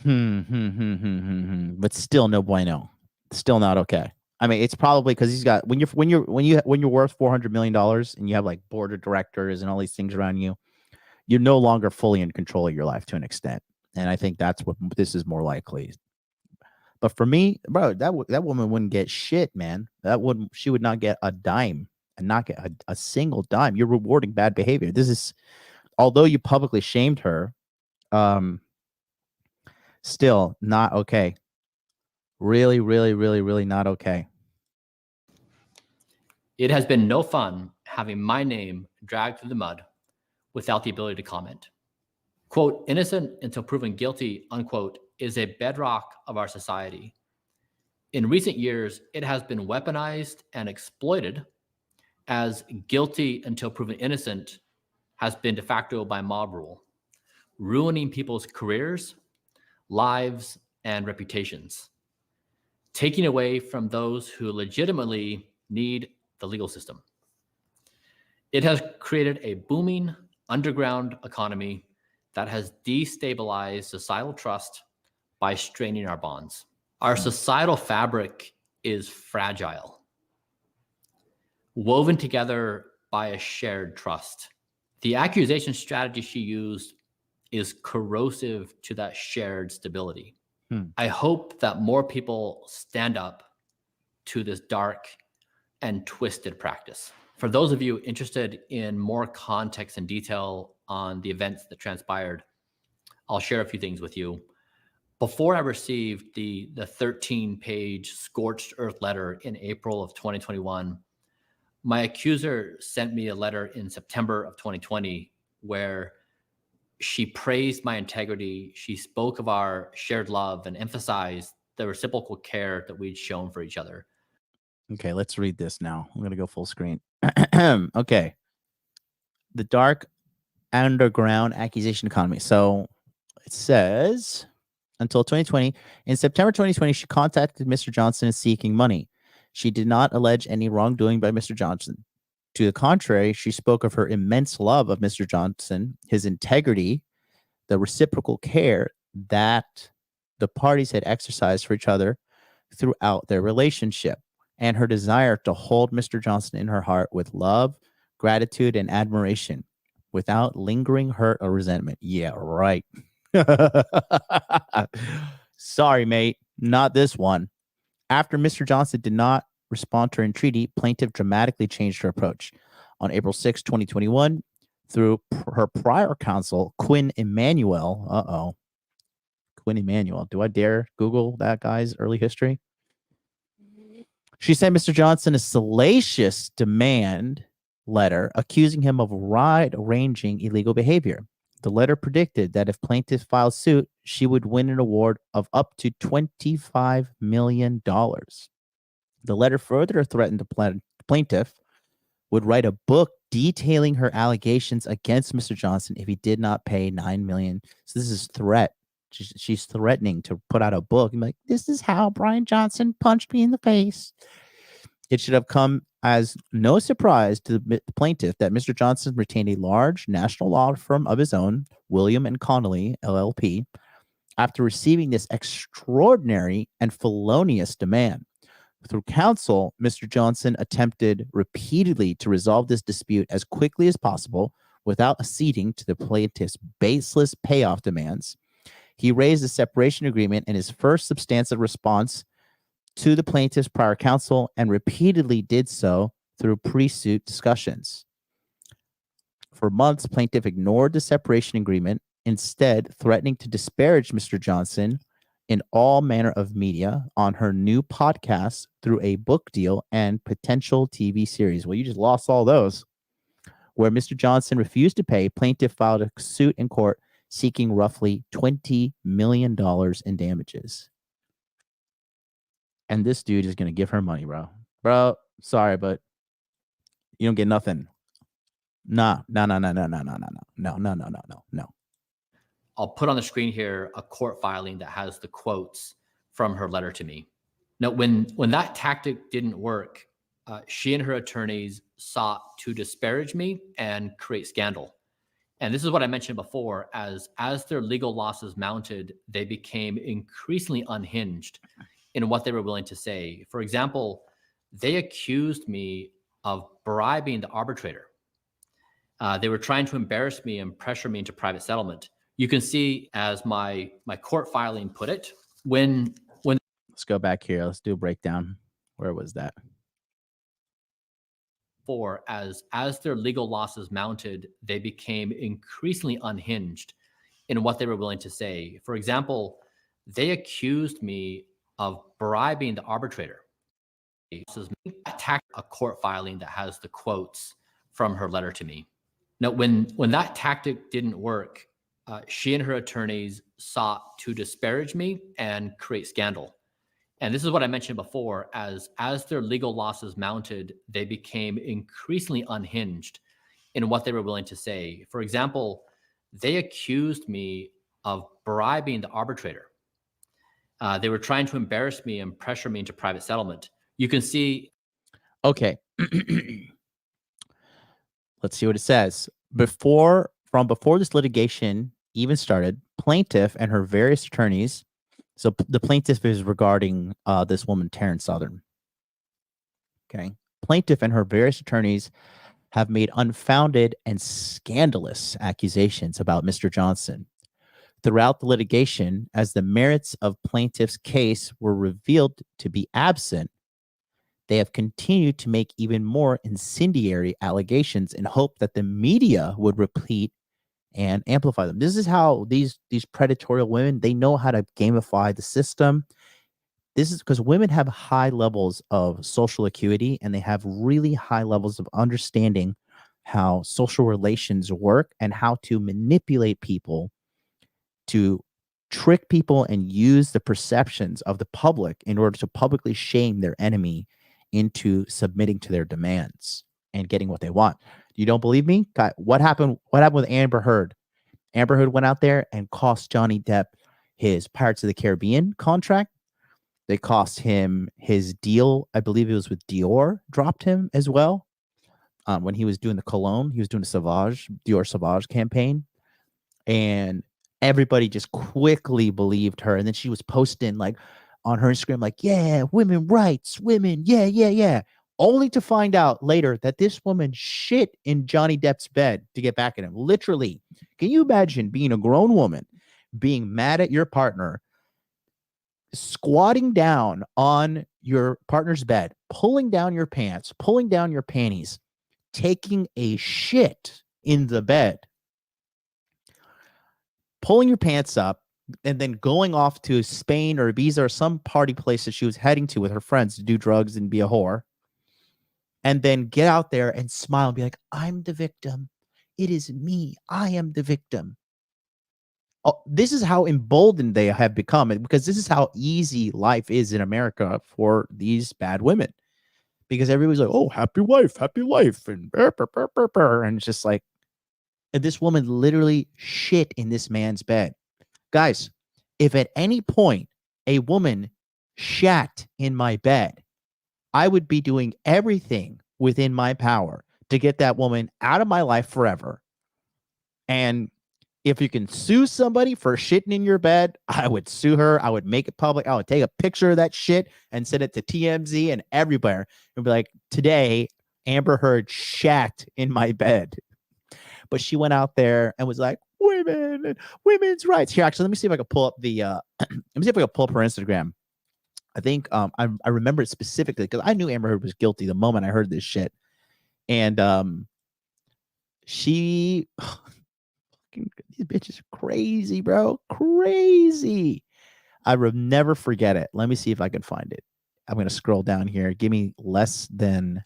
A: but still no bueno. Still not okay. I mean, it's probably because he's got when you're worth $400 million and you have like board of directors and all these things around you, you're no longer fully in control of your life to an extent. And I think that's what this is more likely. But for me, bro, that woman wouldn't get shit, man. She would not get a dime and not get a single dime. You're rewarding bad behavior. This is, although you publicly shamed her, still not okay. Really, really, really, really not okay.
G: It has been no fun having my name dragged through the mud without the ability to comment. Quote, innocent until proven guilty, unquote, is a bedrock of our society. In recent years, it has been weaponized and exploited as guilty until proven innocent has been de facto by mob rule, ruining people's careers, lives, and reputations, taking away from those who legitimately need the legal system. It has created a booming underground economy that has destabilized societal trust by straining our bonds. Our societal fabric is fragile, woven together by a shared trust. The accusation strategy she used is corrosive to that shared stability. I hope that more people stand up to this dark and twisted practice. For those of you interested in more context and detail on the events that transpired, I'll share a few things with you. Before I received the 13-page scorched earth letter in April of 2021, my accuser sent me a letter in September of 2020 where she praised my integrity. She spoke of our shared love and emphasized the reciprocal care that we'd shown for each other.
A: Okay, let's read this now. I'm going to go full screen. Okay. The dark underground accusation economy. So it says until 2020, in September 2020, she contacted Mr. Johnson seeking money. She did not allege any wrongdoing by Mr. Johnson. To the contrary, she spoke of her immense love of Mr. Johnson, his integrity, the reciprocal care that the parties had exercised for each other throughout their relationship, and her desire to hold Mr. Johnson in her heart with love, gratitude, and admiration without lingering hurt or resentment. Yeah, right. Sorry, mate. Not this one. After Mr. Johnson did not respond to her entreaty, plaintiff dramatically changed her approach. On April 6, 2021, through her prior counsel, Quinn Emanuel. Quinn Emanuel. Do I dare Google that guy's early history? She sent Mr. Johnson a salacious demand letter accusing him of wide-ranging illegal behavior. The letter predicted that if plaintiff filed suit, she would win an award of up to $25 million. The letter further threatened the plaintiff would write a book detailing her allegations against Mr. Johnson if he did not pay $9 million. So this is threat. She's threatening to put out a book. I'm like, this is how Bryan Johnson punched me in the face. It should have come as no surprise to the plaintiff that Mr. Johnson retained a large national law firm of his own, William and Connolly, LLP, after receiving this extraordinary and felonious demand. Through counsel, Mr. Johnson attempted repeatedly to resolve this dispute as quickly as possible without acceding to the plaintiff's baseless payoff demands. He raised a separation agreement in his first substantive response to the plaintiff's prior counsel and repeatedly did so through pre-suit discussions. For months, plaintiff ignored the separation agreement, instead threatening to disparage Mr. Johnson in all manner of media on her new podcast through a book deal and potential TV series. Well, you just lost all those. Where Mr. Johnson refused to pay, plaintiff filed a suit in court seeking roughly $20 million in damages. And this dude is going to give her money, bro. Bro, sorry, but you don't get nothing. No.
G: I'll put on the screen here a court filing that has the quotes from her letter to me. Now, when that tactic didn't work, she and her attorneys sought to disparage me and create scandal. And this is what I mentioned before, as their legal losses mounted, they became increasingly unhinged in what they were willing to say. For example, they accused me of bribing the arbitrator. They were trying to embarrass me and pressure me into private settlement. You can see, as my court filing put it, when
A: let's go back here. Let's do a breakdown. Where was that?
G: As their legal losses mounted, they became increasingly unhinged in what they were willing to say. For example, they accused me of bribing the arbitrator. Attacked a court filing that has the quotes from her letter to me. Now, when that tactic didn't work, she and her attorneys sought to disparage me and create scandal. And this is what I mentioned before, as their legal losses mounted, they became increasingly unhinged in what they were willing to say. For example, they accused me of bribing the arbitrator. They were trying to embarrass me and pressure me into private settlement. You can see.
A: Okay. Let's see what it says. Before this litigation even started, plaintiff and her various attorneys. So the plaintiff is regarding this woman, Taryn Southern. Okay. Plaintiff and her various attorneys have made unfounded and scandalous accusations about Mr. Johnson. Throughout the litigation, as the merits of plaintiff's case were revealed to be absent, they have continued to make even more incendiary allegations in hope that the media would repeat and amplify them. This is how these predatory women, they know how to gamify the system. This is because women have high levels of social acuity, and they have really high levels of understanding how social relations work and how to manipulate people, to trick people and use the perceptions of the public in order to publicly shame their enemy into submitting to their demands and getting what they want. You don't believe me? What happened with Amber Heard? Amber Heard went out there and cost Johnny Depp his Pirates of the Caribbean contract. They cost him his deal. I believe it was with Dior, dropped him as well. When he was doing the cologne, he was doing a Dior Sauvage campaign. And everybody just quickly believed her. And then she was posting like on her Instagram, like, yeah, women rights, women, yeah. Only to find out later that this woman shit in Johnny Depp's bed to get back at him. Literally. Can you imagine being a grown woman, being mad at your partner, squatting down on your partner's bed, pulling down your pants, pulling down your panties, taking a shit in the bed, pulling your pants up, and then going off to Spain or Ibiza or some party place that she was heading to with her friends to do drugs and be a whore, and then get out there and smile and be like, I'm the victim. It is me. I am the victim. Oh, this is how emboldened they have become, because this is how easy life is in America for these bad women. Because everybody's like, oh, happy wife, and and it's just like, and this woman literally shit in this man's bed. Guys, if at any point a woman shat in my bed, I would be doing everything within my power to get that woman out of my life forever. And if you can sue somebody for shitting in your bed, I would sue her. I would make it public. I would take a picture of that shit and send it to TMZ and everywhere and be like, today, Amber Heard shat in my bed. But she went out there and was like, women and women's rights. Here, actually, let me see if I can pull up the let me see if I can pull up her Instagram. I think I remember it specifically because I knew Amber Heard was guilty the moment I heard this shit. And she these bitches are crazy, bro. Crazy. I will never forget it. Let me see if I can find it. I'm going to scroll down here. Give me less than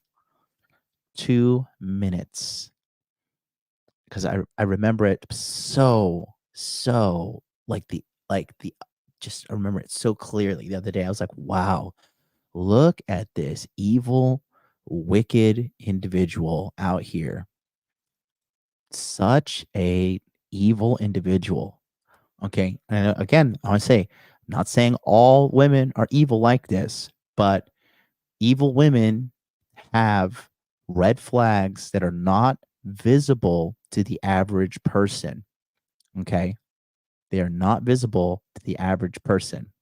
A: 2 minutes. Because I remember it so just I remember it so clearly the other day. I was like, wow, look at this evil, wicked individual out here. Such a evil individual. Okay. And again, I want to say, not saying all women are evil like this, but evil women have red flags that are not visible to the average person. Okay. They are not visible to the average person.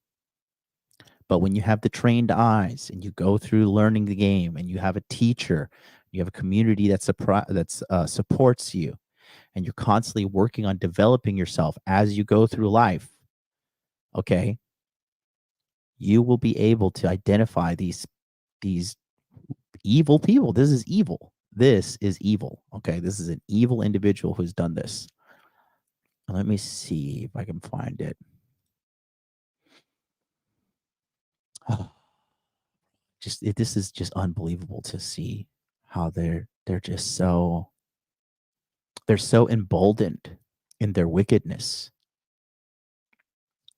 A: But when you have the trained eyes and you go through learning the game and you have a teacher, you have a community that supports you, and you're constantly working on developing yourself as you go through life, okay, you will be able to identify these evil people. This is evil. This is evil. Okay, this is an evil individual who's done this. Let me see if I can find it. This is just unbelievable to see how they're so emboldened in their wickedness.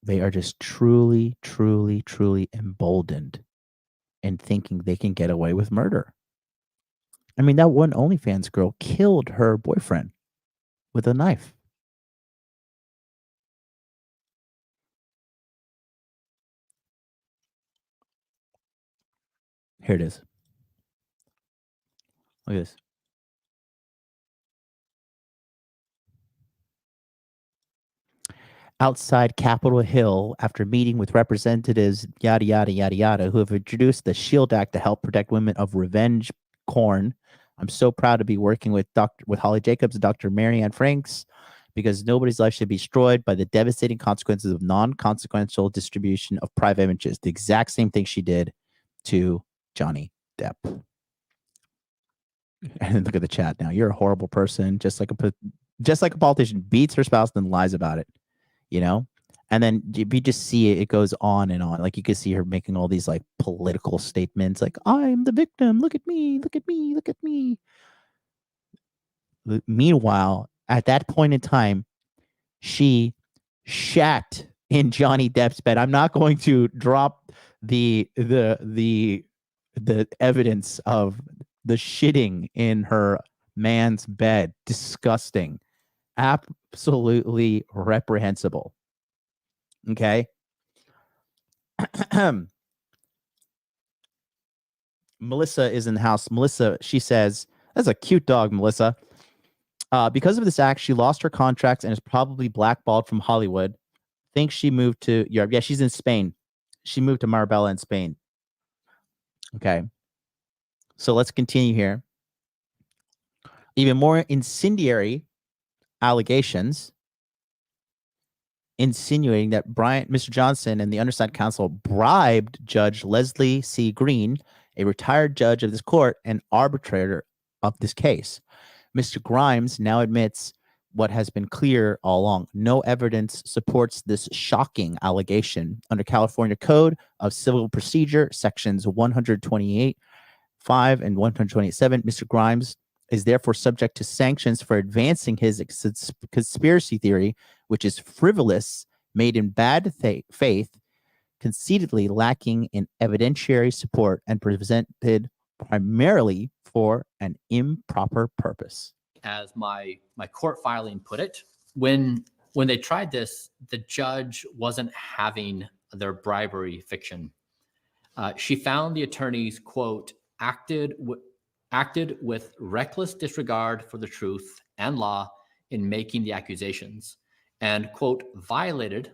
A: They are just truly emboldened and thinking they can get away with murder. I mean, that one OnlyFans girl killed her boyfriend with a knife. Here it is. Look at this. Outside Capitol Hill, after meeting with representatives, yada, yada, yada, yada, who have introduced the SHIELD Act to help protect women of revenge porn. I'm so proud to be working with Holly Jacobs and Dr. Marianne Franks, because nobody's life should be destroyed by the devastating consequences of non-consequential distribution of private images. The exact same thing she did to Johnny step. And then look at the chat now. You're a horrible person, just like a politician beats her spouse, then lies about it. You know, and then you just see it goes on and on. Like you can see her making all these like political statements, like I'm the victim. Look at me. Look at me. Look at me. Meanwhile, at that point in time, she shat in Johnny Depp's bed. I'm not going to drop the evidence of the shitting in her man's bed. Disgusting. Absolutely reprehensible. Okay. Melissa is in the house. Melissa, she says, that's a cute dog, Melissa. Because of this act, she lost her contracts and is probably blackballed from Hollywood. Thinks she moved to Europe. Yeah, she's in Spain. She moved to Marbella in Spain. Okay. So let's continue here. Even more incendiary allegations insinuating that Mr. Johnson and the undersigned counsel bribed Judge Leslie C. Green, a retired judge of this court and arbitrator of this case. Mr. Grimes now admits what has been clear all along. No evidence supports this shocking allegation. Under California Code of Civil Procedure, sections 128.5 and 128.7, Mr. Grimes is therefore subject to sanctions for advancing his conspiracy theory, which is frivolous, made in bad faith, conceitedly lacking in evidentiary support, and presented primarily for an improper purpose.
G: As my court filing put it, when they tried this, the judge wasn't having their bribery fiction. She found the attorneys, quote, acted with reckless disregard for the truth and law in making the accusations, and, quote, violated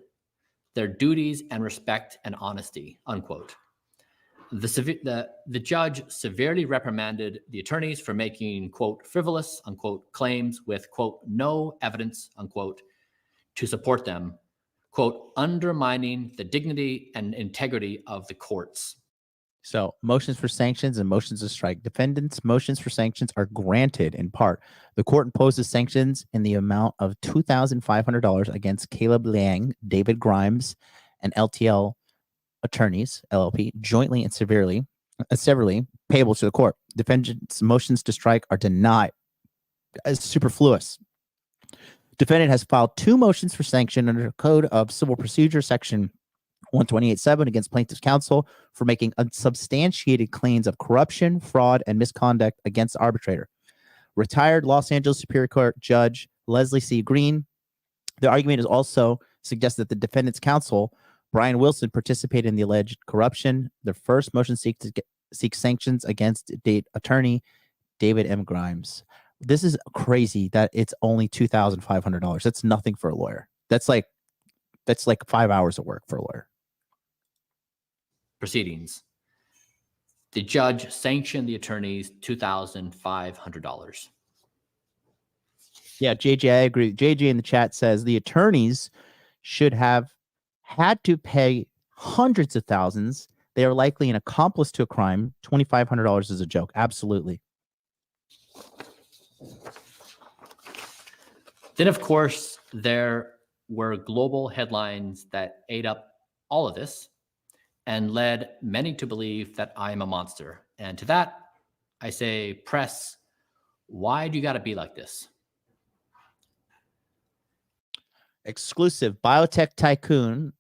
G: their duties and respect and honesty, unquote. The judge severely reprimanded the attorneys for making, quote, frivolous, unquote, claims with, quote, no evidence, unquote, to support them, quote, undermining the dignity and integrity of the courts.
A: So motions for sanctions and motions to strike. Defendants' motions for sanctions are granted in part. The court imposes sanctions in the amount of $2,500 against Caleb Liang, David Grimes, and LTL attorneys, LLP, jointly and severally payable to the court. Defendants' motions to strike are denied as superfluous. Defendant has filed 2 motions for sanction under the Code of Civil Procedure, section 128.7 against plaintiff's counsel for making unsubstantiated claims of corruption, fraud, and misconduct against the arbitrator. Retired Los Angeles Superior Court Judge Leslie C. Green. The argument is also suggests that the defendant's counsel, Bryan Wilson, participated in the alleged corruption. The first motion seeks sanctions against attorney David M. Grimes. This is crazy that it's only $2,500. That's nothing for a lawyer. That's like 5 hours of work for a lawyer.
G: Proceedings. The judge sanctioned the attorneys $2,500.
A: Yeah, JJ, I agree. JJ in the chat says the attorneys should have had to pay hundreds of thousands. They are likely an accomplice to a crime. $2,500 is a joke. Absolutely.
G: Then, of course, there were global headlines that ate up all of this and led many to believe that I am a monster. And to that, I say, press, why do you got to be like this?
A: Exclusive. Biotech tycoon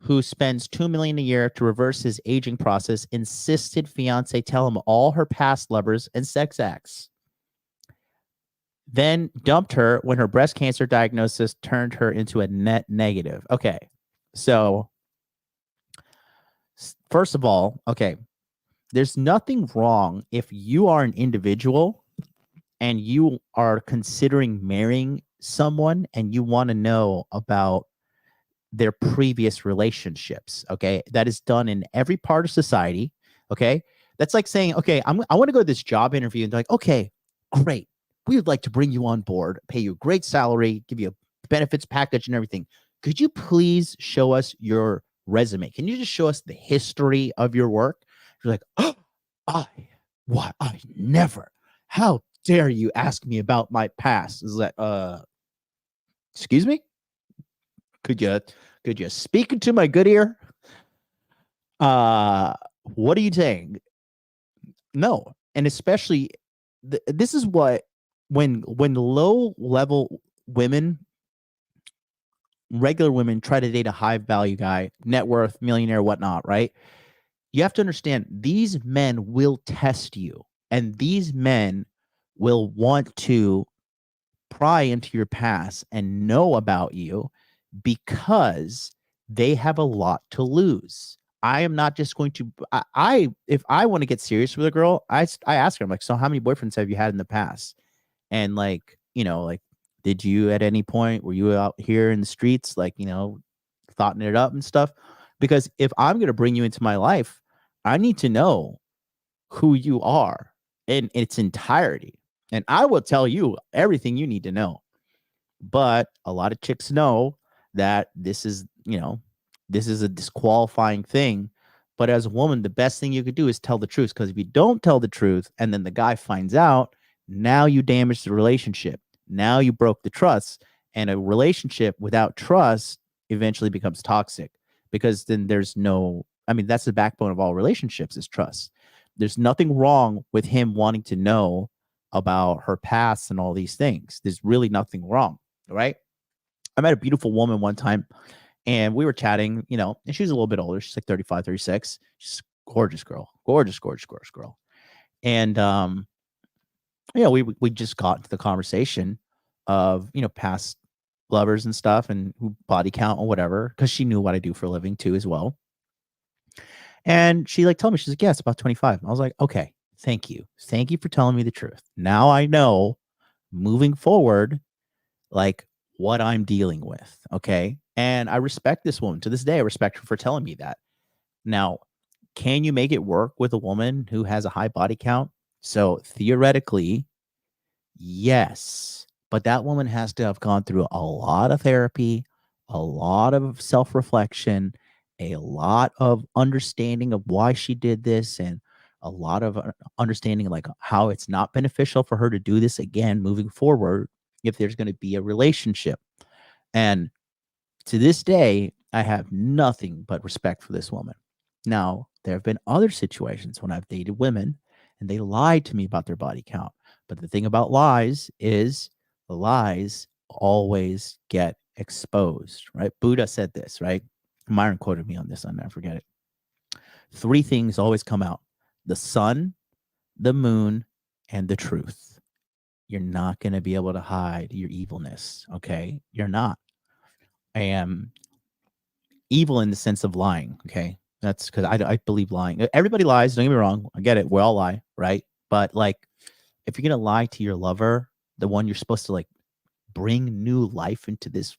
A: who spends $2 million a year to reverse his aging process insisted fiance tell him all her past lovers and sex acts. Then dumped her when her breast cancer diagnosis turned her into a net negative. Okay. So first of all, okay, there's nothing wrong if you are an individual and you are considering marrying someone and you want to know about their previous relationships. Okay. That is done in every part of society. Okay. That's like saying, okay, I want to go to this job interview and they're like, okay, great. We would like to bring you on board, pay you a great salary, give you a benefits package and everything. Could you please show us your resume? Can you just show us the history of your work? You're like, oh, What? I never. How dare you ask me about my past? Is that excuse me? Could you speak into my good ear? What are you saying? No. And especially this is what when low level women, regular women try to date a high value guy, net worth, millionaire, whatnot, right? You have to understand these men will test you, and these men will want to pry into your past and know about you because they have a lot to lose. I am not just going to if I want to get serious with a girl, I ask her, I'm like, so how many boyfriends have you had in the past? And like, like, did you at any point, were you out here in the streets, like, thoughting it up and stuff? Because if I'm going to bring you into my life, I need to know who you are in its entirety. And I will tell you everything you need to know. But a lot of chicks know that this is a disqualifying thing. But as a woman, the best thing you could do is tell the truth. Because if you don't tell the truth and then the guy finds out, now you damage the relationship. Now you broke the trust. And a relationship without trust eventually becomes toxic, because then there's no, that's the backbone of all relationships is trust. There's nothing wrong with him wanting to know about her past and all these things. There's really nothing wrong, right? I met a beautiful woman one time and we were chatting, and she was a little bit older. She's like 35, 36. She's a gorgeous girl, gorgeous girl. And, we just got into the conversation of, past lovers and stuff and body count or whatever, because she knew what I do for a living too as well. And she like told me, she's like, yeah, it's about 25. I was like, okay, thank you. Thank you for telling me the truth. Now I know moving forward, like what I'm dealing with. Okay. And I respect this woman to this day. I respect her for telling me that. Now, can you make it work with a woman who has a high body count? So theoretically, yes, but that woman has to have gone through a lot of therapy, a lot of self-reflection, a lot of understanding of why she did this, and a lot of understanding like how it's not beneficial for her to do this again moving forward if there's going to be a relationship. And to this day, I have nothing but respect for this woman. Now, there have been other situations when I've dated women and they lied to me about their body count. But the thing about lies is the lies always get exposed, right? Buddha said this, right? Myron quoted me on this. I'll never forget it. 3 things always come out: the sun, the moon, and the truth. You're not going to be able to hide your evilness, okay? You're not. I am evil in the sense of lying, okay? That's because I believe lying. Everybody lies, don't get me wrong. I get it. We all lie, right? But like, if you're going to lie to your lover, the one you're supposed to like bring new life into this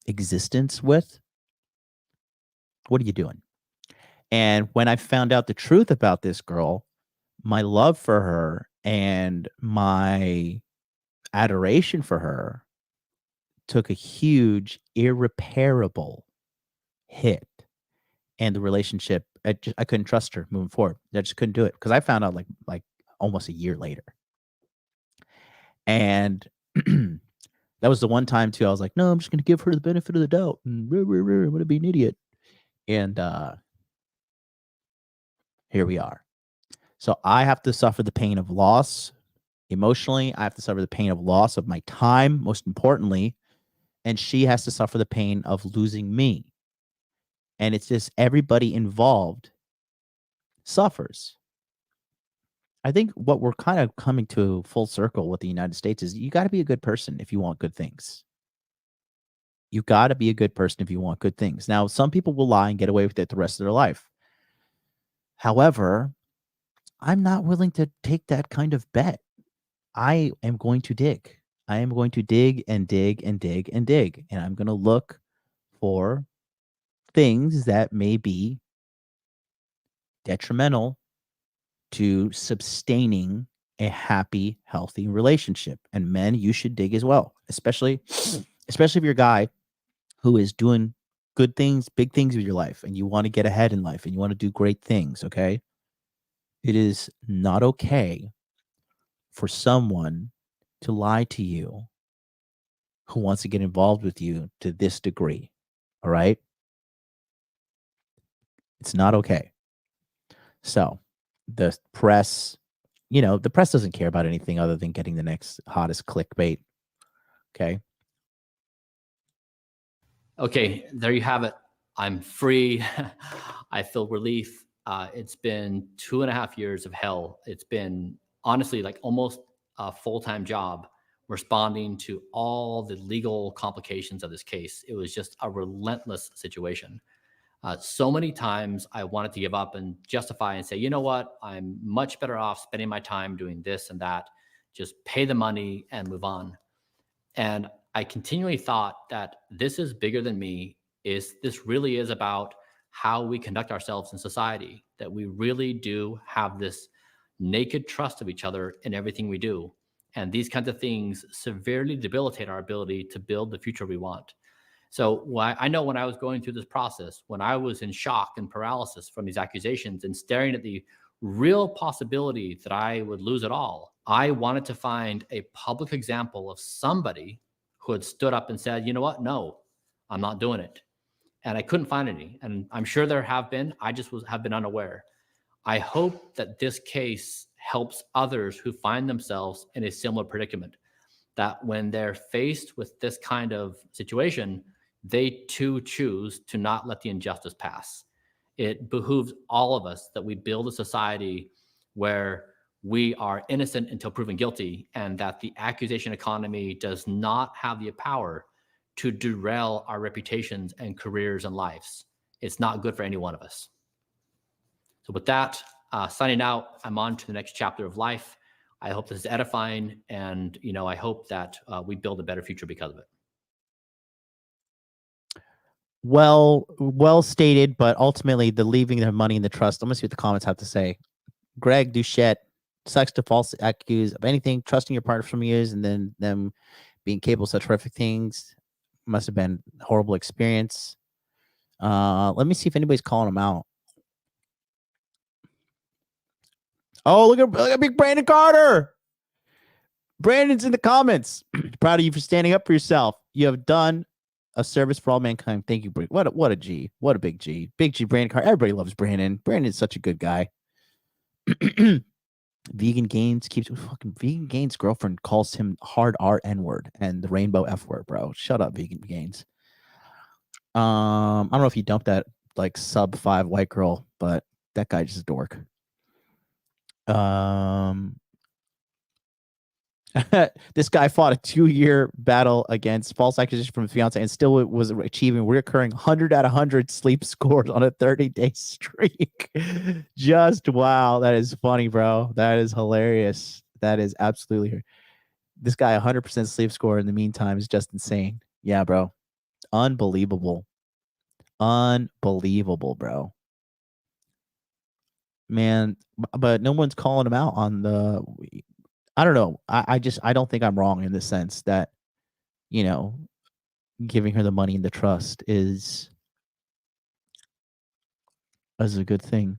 A: existence with, what are you doing? And when I found out the truth about this girl, my love for her and my adoration for her took a huge, irreparable hit. And the relationship, I couldn't trust her moving forward. I just couldn't do it because I found out like almost a year later. And that was the one time too. I was like, no, I'm just going to give her the benefit of the doubt. And I'm going to be an idiot. And here we are. So I have to suffer the pain of loss emotionally. I have to suffer the pain of loss of my time, most importantly. And she has to suffer the pain of losing me. And it's just everybody involved suffers. I think what we're kind of coming to full circle with the United States is you got to be a good person if you want good things. You got to be a good person if you want good things. Now, some people will lie and get away with it the rest of their life. However, I'm not willing to take that kind of bet. I am going to dig. I am going to dig and dig and dig and dig. And I'm going to look for things that may be detrimental to sustaining a happy, healthy relationship. And men, you should dig as well, especially if you're a guy who is doing good things, big things with your life, and you want to get ahead in life and you want to do great things. Okay. It is not okay for someone to lie to you who wants to get involved with you to this degree. All right? It's not okay. So the press, the press doesn't care about anything other than getting the next hottest clickbait. Okay.
G: Okay, there you have it. I'm free. I feel relief. It's been 2.5 years of hell. It's been honestly like almost a full-time job responding to all the legal complications of this case. It was just a relentless situation. So many times I wanted to give up and justify and say, you know what, I'm much better off spending my time doing this and that. Just pay the money and move on. And I continually thought that this is bigger than me. This really is about how we conduct ourselves in society, that we really do have this naked trust of each other in everything we do. And these kinds of things severely debilitate our ability to build the future we want. So I know when I was going through this process, when I was in shock and paralysis from these accusations and staring at the real possibility that I would lose it all, I wanted to find a public example of somebody who had stood up and said, you know what? No, I'm not doing it. And I couldn't find any. And I'm sure there have been. I just have been unaware. I hope that this case helps others who find themselves in a similar predicament, that when they're faced with this kind of situation, they too choose to not let the injustice pass. It behooves all of us that we build a society where we are innocent until proven guilty, and that the accusation economy does not have the power to derail our reputations and careers and lives. It's not good for any one of us. So with that, signing out, I'm on to the next chapter of life. I hope this is edifying, and I hope that we build a better future because of it.
A: Well stated, but ultimately the leaving their money in the trust. I'm gonna see what the comments have to say. Greg Duchette, sucks to false accuse of anything, trusting your partner from years, and then them being capable of such horrific things. Must have been a horrible experience. Let me see if anybody's calling them out. Oh, look at big Brandon Carter. Brandon's in the comments. Proud of you for standing up for yourself. You have done a service for all mankind. Thank you, Brandon. What a G. What a big G. Big G, Brandon Carter. Everybody loves Brandon. Brandon's such a good guy. Vegan Gains keeps fucking Vegan Gains' girlfriend calls him hard R N-word and the rainbow F word, bro. Shut up, Vegan Gains. I don't know if you dumped that like sub 5 white girl, but that guy just a dork. This guy fought a 2-year battle against false accusation from his fiance and still was achieving recurring 100 out of 100 sleep scores on a 30-day streak. Just wow. That is funny, bro. That is hilarious. That is absolutely. This guy 100% sleep score in the meantime is just insane. Yeah, bro. Unbelievable. Unbelievable, bro. Man, but no one's calling him out on the. I don't know. I don't think I'm wrong in the sense that, giving her the money in the trust is a good thing.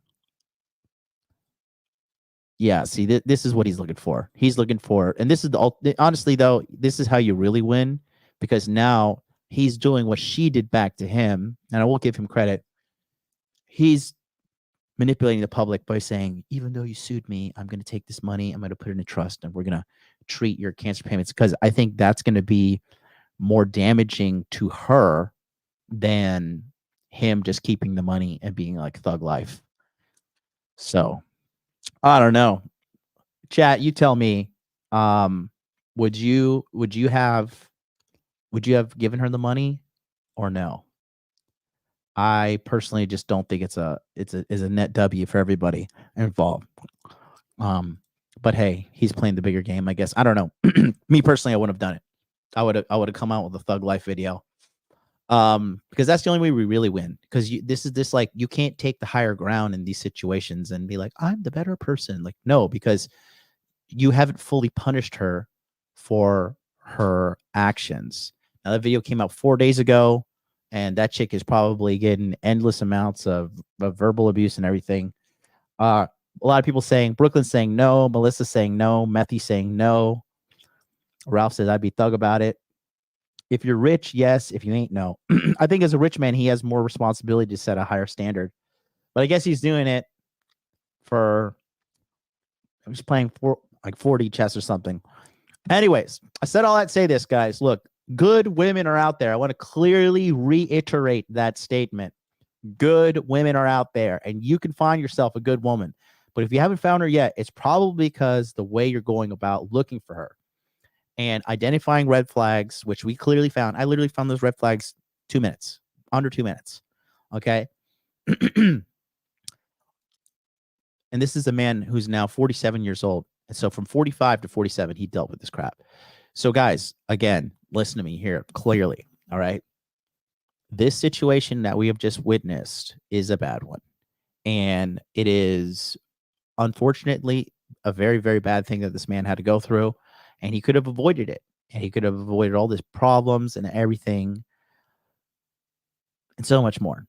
A: Yeah, see, this is what he's looking for. He's looking for, and this is honestly though, this is how you really win, because now he's doing what she did back to him, and I will give him credit. He's manipulating the public by saying, even though you sued me, I'm going to take this money, I'm going to put it in a trust, and we're going to treat your cancer payments, because I think that's going to be more damaging to her than him just keeping the money and being like thug life. So I don't know. Chat, you tell me. Would you have given her the money or no? I personally just don't think it's a net W for everybody involved. But hey, he's playing the bigger game, I guess. I don't know. Me personally, I wouldn't have done it. I would have come out with a thug life video. Because that's the only way we really win. Because you can't take the higher ground in these situations and be like, I'm the better person. Like, no, because you haven't fully punished her for her actions. Now that video came out 4 days ago, and that chick is probably getting endless amounts of verbal abuse and everything. A lot of people saying, Brooklyn's saying no, Melissa's saying no, Methy saying no. Ralph says, I'd be thug about it. If you're rich, yes. If you ain't, no. I think as a rich man, he has more responsibility to set a higher standard. But I guess he's doing it for, I'm just playing for like 40 chess or something. Anyways, I said all that to say this, guys. Look, good women are out there. I want to clearly reiterate that statement. Good women are out there, and you can find yourself a good woman. But if you haven't found her yet, it's probably because the way you're going about looking for her and identifying red flags, which we clearly found. I literally found those red flags 2 minutes, under 2 minutes. Okay. And this is a man who's now 47 years old. And so from 45 to 47, he dealt with this crap. So guys, again, listen to me here clearly. All right. This situation that we have just witnessed is a bad one. And it is unfortunately a very, very bad thing that this man had to go through. And he could have avoided it. And he could have avoided all these problems and everything. And so much more.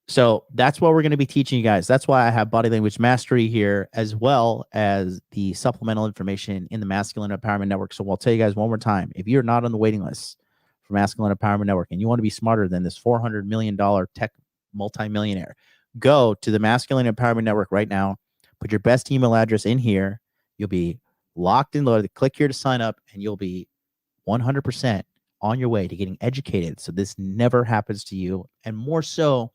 A: So that's what we're going to be teaching you guys. That's why I have body language mastery here, as well as the supplemental information in the Masculine Empowerment Network. So I'll tell you guys one more time, if you're not on the waiting list for Masculine Empowerment Network and you want to be smarter than this $400 million tech multimillionaire, go to the Masculine Empowerment Network right now. Put your best email address in here. You'll be locked and loaded. Click here to sign up, and you'll be 100% on your way to getting educated. So this never happens to you. And more so,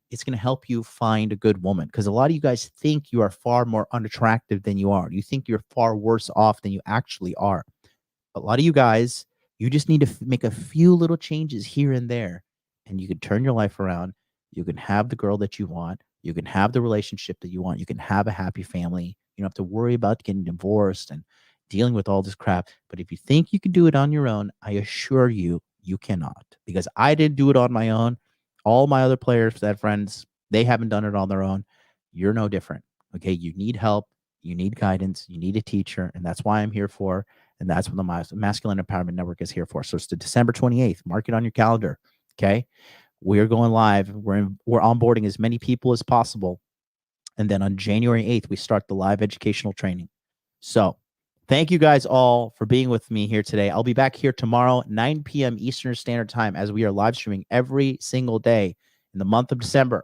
A: it's going to help you find a good woman, because a lot of you guys think you are far more unattractive than you are. You think you're far worse off than you actually are. A lot of you guys, you just need to make a few little changes here and there, and you can turn your life around. You can have the girl that you want. You can have the relationship that you want. You can have a happy family. You don't have to worry about getting divorced and dealing with all this crap. But if you think you can do it on your own, I assure you, you cannot, because I didn't do it on my own. All my other players that friends, they haven't done it on their own. You're no different. Okay. You need help. You need guidance. You need a teacher. And that's why I'm here for. And that's what the Masculine Empowerment Network is here for. So it's the December 28th. Mark it on your calendar. Okay. We're going live. We're onboarding as many people as possible. And then on January 8th, we start the live educational training. So thank you guys all for being with me here today. I'll be back here tomorrow, 9 p.m. Eastern Standard Time, as we are live streaming every single day in the month of December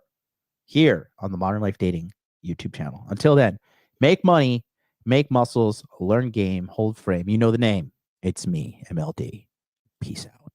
A: here on the Modern Life Dating YouTube channel. Until then, make money, make muscles, learn game, hold frame. You know the name. It's me, MLD. Peace out.